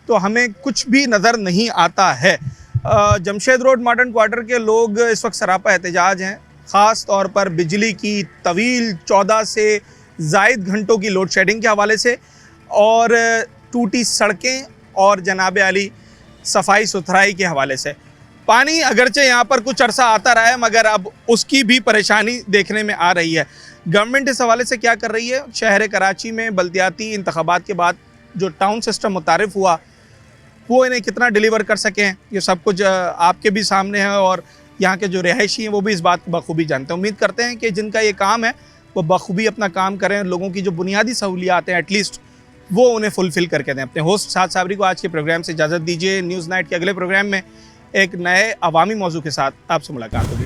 S1: तो हमें कुछ भी नज़र नहीं आता है। जमशेद रोड मार्टन क्वार्टर के लोग इस वक्त सरापा एहतजाज हैं, ख़ास तौर पर बिजली की तवील 14 से ज़ायद घंटों की लोड शेडिंग के हवाले से और टूटी सड़कें और जनाब आली सफाई सुथराई के हवाले से। पानी अगरचे यहाँ पर कुछ अरसा आता रहा है मगर अब उसकी भी परेशानी देखने में आ रही है। गवर्नमेंट इस हवाले से क्या कर रही है? शहर कराची में बल्दियाती इंतखाबात के बाद जो टाउन सिस्टम मुतारिफ हुआ वो इन्हें कितना डिलीवर कर सकें, ये सब कुछ आपके भी सामने है और यहाँ के जो रिहायशी हैं वो भी इस बात को बखूबी जानते हैं। उम्मीद करते हैं कि जिनका ये काम है वो बखूबी अपना काम करें, लोगों की जो बुनियादी सहूलियात हैं एटलीस्ट वो उन्हें फुलफ़िल करके दें। अपने होस्ट साद साबरी को आज के प्रोग्राम से इजाज़त दीजिए। न्यूज़ नाइट के अगले प्रोग्राम में एक नए अवामी मौजू के साथ आपसे मुलाकात होगी।